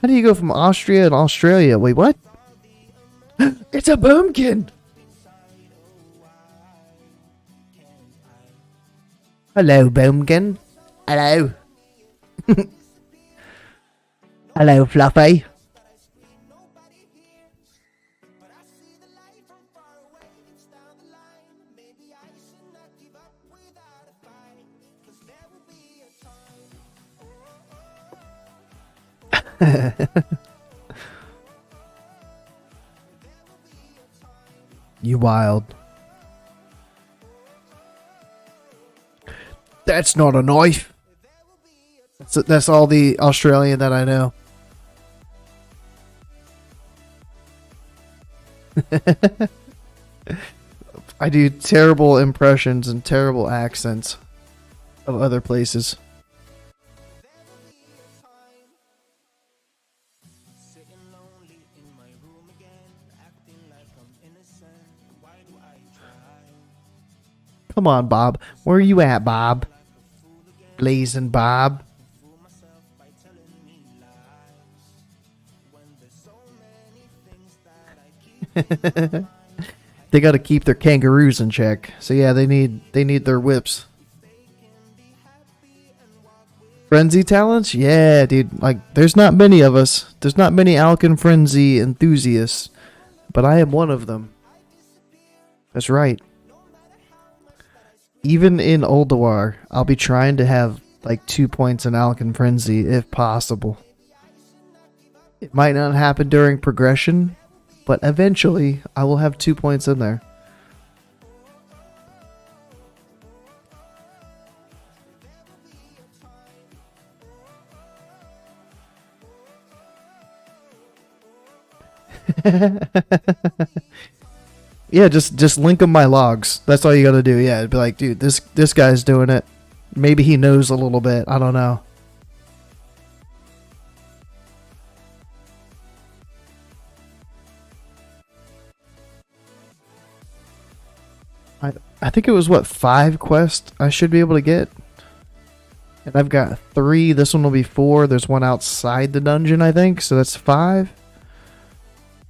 How do you go from Austria and Australia? Wait, what? It's a boomkin! Hello, boomkin. Hello. Hello, Fluffy. You wild. That's not a knife. That's all the Australian that I know. I do terrible impressions and terrible accents of other places. Come on, Bob. Where are you at, Bob? Blazing Bob. They got to keep their kangaroos in check. So yeah, they need their whips. Frenzy talents? Yeah, dude. Like, there's not many of us. There's not many Alkin Frenzy enthusiasts. But I am one of them. That's right. Even in Ulduar, I'll be trying to have like 2 points in Alkin Frenzy if possible. It might not happen during progression, but eventually I will have 2 points in there. Yeah, just link them my logs. That's all you gotta do. Yeah, it'd be like, dude, this guy's doing it. Maybe he knows a little bit. I don't know. I think it was what, 5 quests I should be able to get, and I've got 3. This one will be 4. There's one outside the dungeon, I think, so that's 5.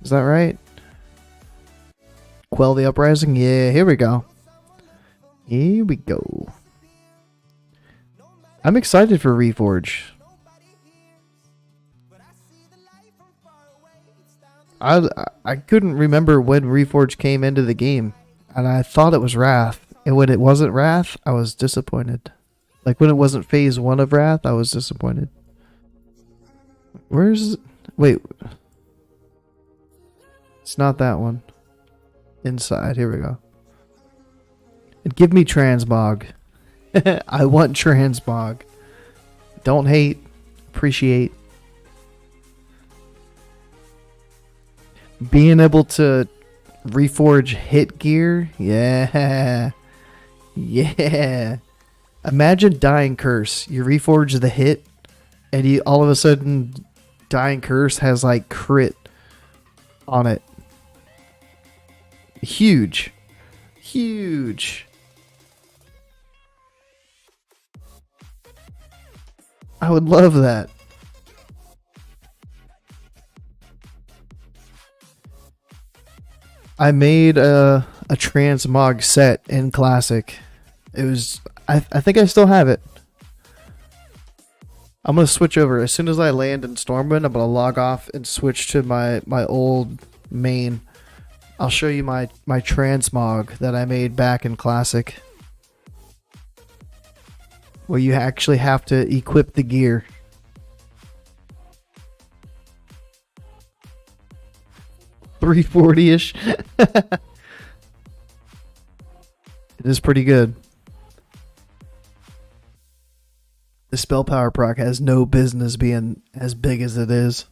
Is that right? Quell the Uprising? Yeah, here we go. Here we go. I'm excited for Reforge. I couldn't remember when Reforge came into the game, and I thought it was Wrath. And when it wasn't Wrath, I was disappointed. Like when it wasn't Phase 1 of Wrath, I was disappointed. Where's... Wait. It's not that one. Inside. Here we go. And give me Transmog. I want Transmog. Don't hate. Appreciate. Being able to reforge hit gear. Yeah. Yeah. Imagine Dying Curse. You reforge the hit, and you all of a sudden Dying Curse has like crit on it. Huge. Huge. I would love that. I made a Transmog set in Classic. It was... I think I still have it. I'm going to switch over. As soon as I land in Stormwind, I'm going to log off and switch to my old main. I'll show you my Transmog that I made back in Classic, where you actually have to equip the gear. $340-ish. It is pretty good. The spell power proc has no business being as big as it is.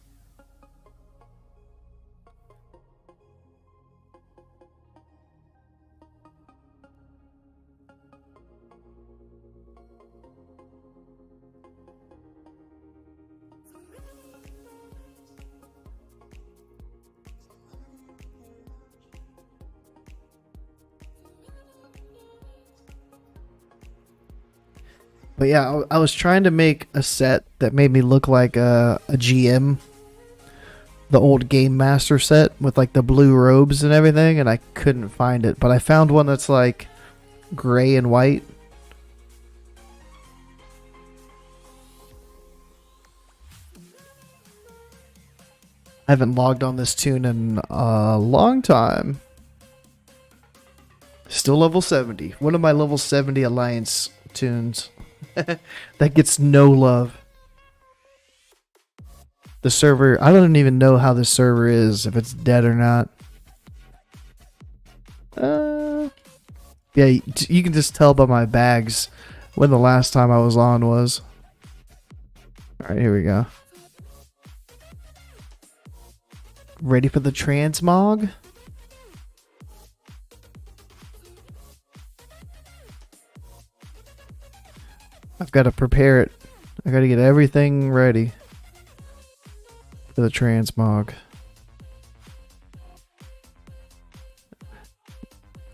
But yeah, I was trying to make a set that made me look like a GM. The old Game Master set with like the blue robes and everything, and I couldn't find it. But I found one that's like gray and white. I haven't logged on this tune in a long time. Still level 70. One of my level 70 Alliance tunes. That gets no love. The server, I don't even know how the server is, if it's dead or not. Yeah, you can just tell by my bags when the last time I was on was. Alright, here we go. Ready for the Transmog? I've got to prepare it. I got to get everything ready for the Transmog.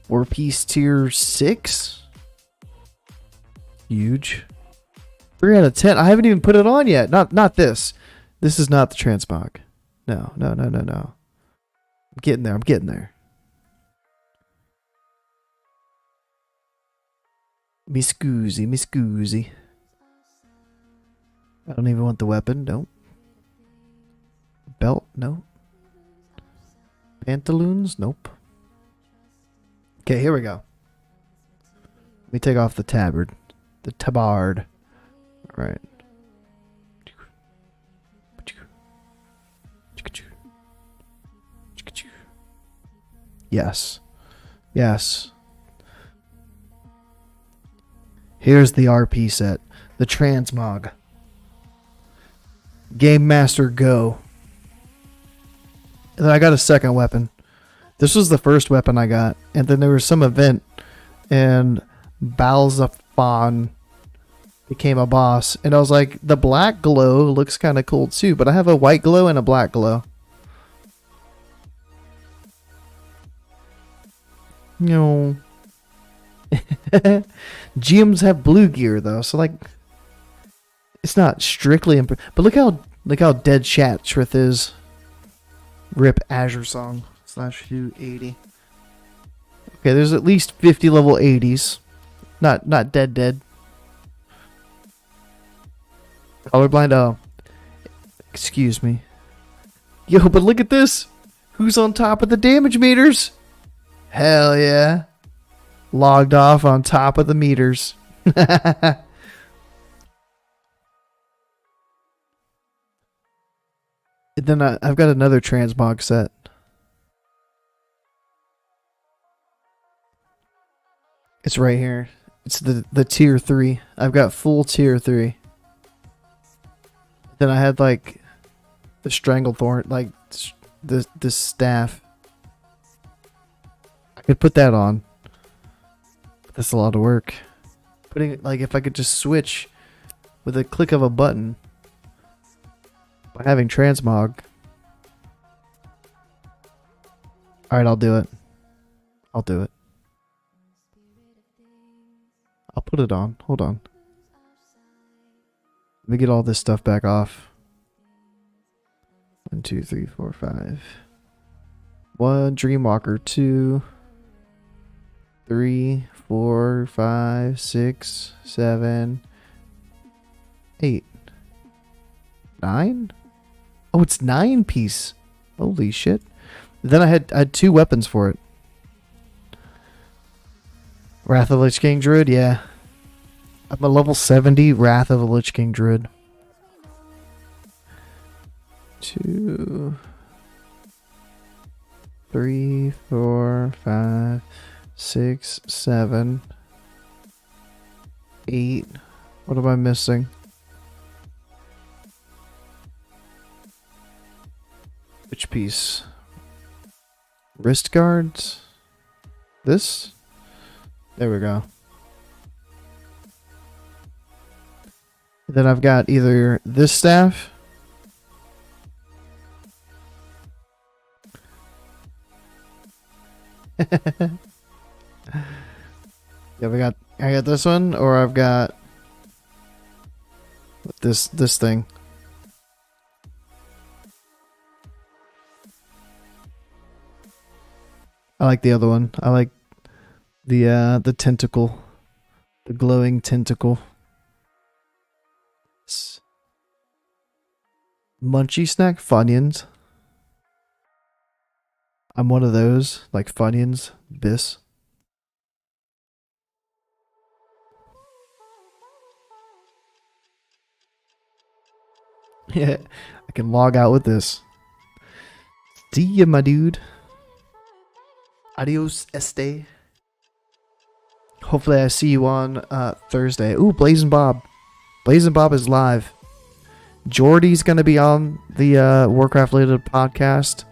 4-piece tier 6? Huge. 3 out of 10. I haven't even put it on yet. Not this. This is not the Transmog. No. I'm getting there. Me scoozy. I don't even want the weapon. Nope. Belt? No. Pantaloons? Nope. Okay, here we go. Let me take off the tabard. The tabard. Alright. Yes. Yes. Here's the RP set. The Transmog. Game Master Go. And then I got a second weapon. This was the first weapon I got. And then there was some event. And Balzafon became a boss. And I was like, the black glow looks kind of cool too. But I have a white glow and a black glow. No. GMs have blue gear though. So like, it's not strictly but look how dead Shatrith is. Rip Azure Song /280. Okay, there's at least 50 level 80s. Not dead. Colorblind, oh. Excuse me. Yo, but look at this. Who's on top of the damage meters? Hell yeah. Logged off on top of the meters. Then I've got another Transmog set. It's right here. It's the tier 3. I've got full tier 3. Then I had like the Stranglethorn, like this staff. I could put that on. But that's a lot of work. Putting it, like, if I could just switch with a click of a button. By having Transmog. Alright, I'll do it. I'll do it. I'll put it on. Hold on. Let me get all this stuff back off. 1, 2, 3, 4, 5. 1, Dreamwalker. 2, 3, 4, 5, 6, 7, 8. 9? Oh, it's 9 piece. Holy shit. Then I had 2 weapons for it. Wrath of the Lich King Druid, yeah. I'm a level 70 Wrath of the Lich King Druid. 2, 3, 4, 5, 6, 7, 8. What am I missing? Which piece? Wrist guards? This? There we go. Then I've got either this staff. Yeah, I got this one, or I've got this thing. I like the other one. I like the tentacle. The glowing tentacle. Munchie snack Funyuns. I'm one of those, like Funyuns, Biss. Yeah, I can log out with this. See ya, my dude. Adios, este. Hopefully I see you on Thursday. Ooh, Blazing Bob. Blazing Bob is live. Jordy's going to be on the Warcraft Related podcast.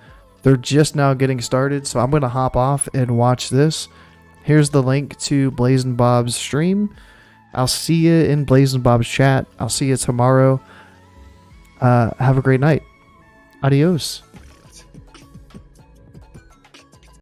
They're just now getting started, so I'm going to hop off and watch this. Here's the link to Blazing Bob's stream. I'll see you in Blazing Bob's chat. I'll see you tomorrow. Have a great night. Adios.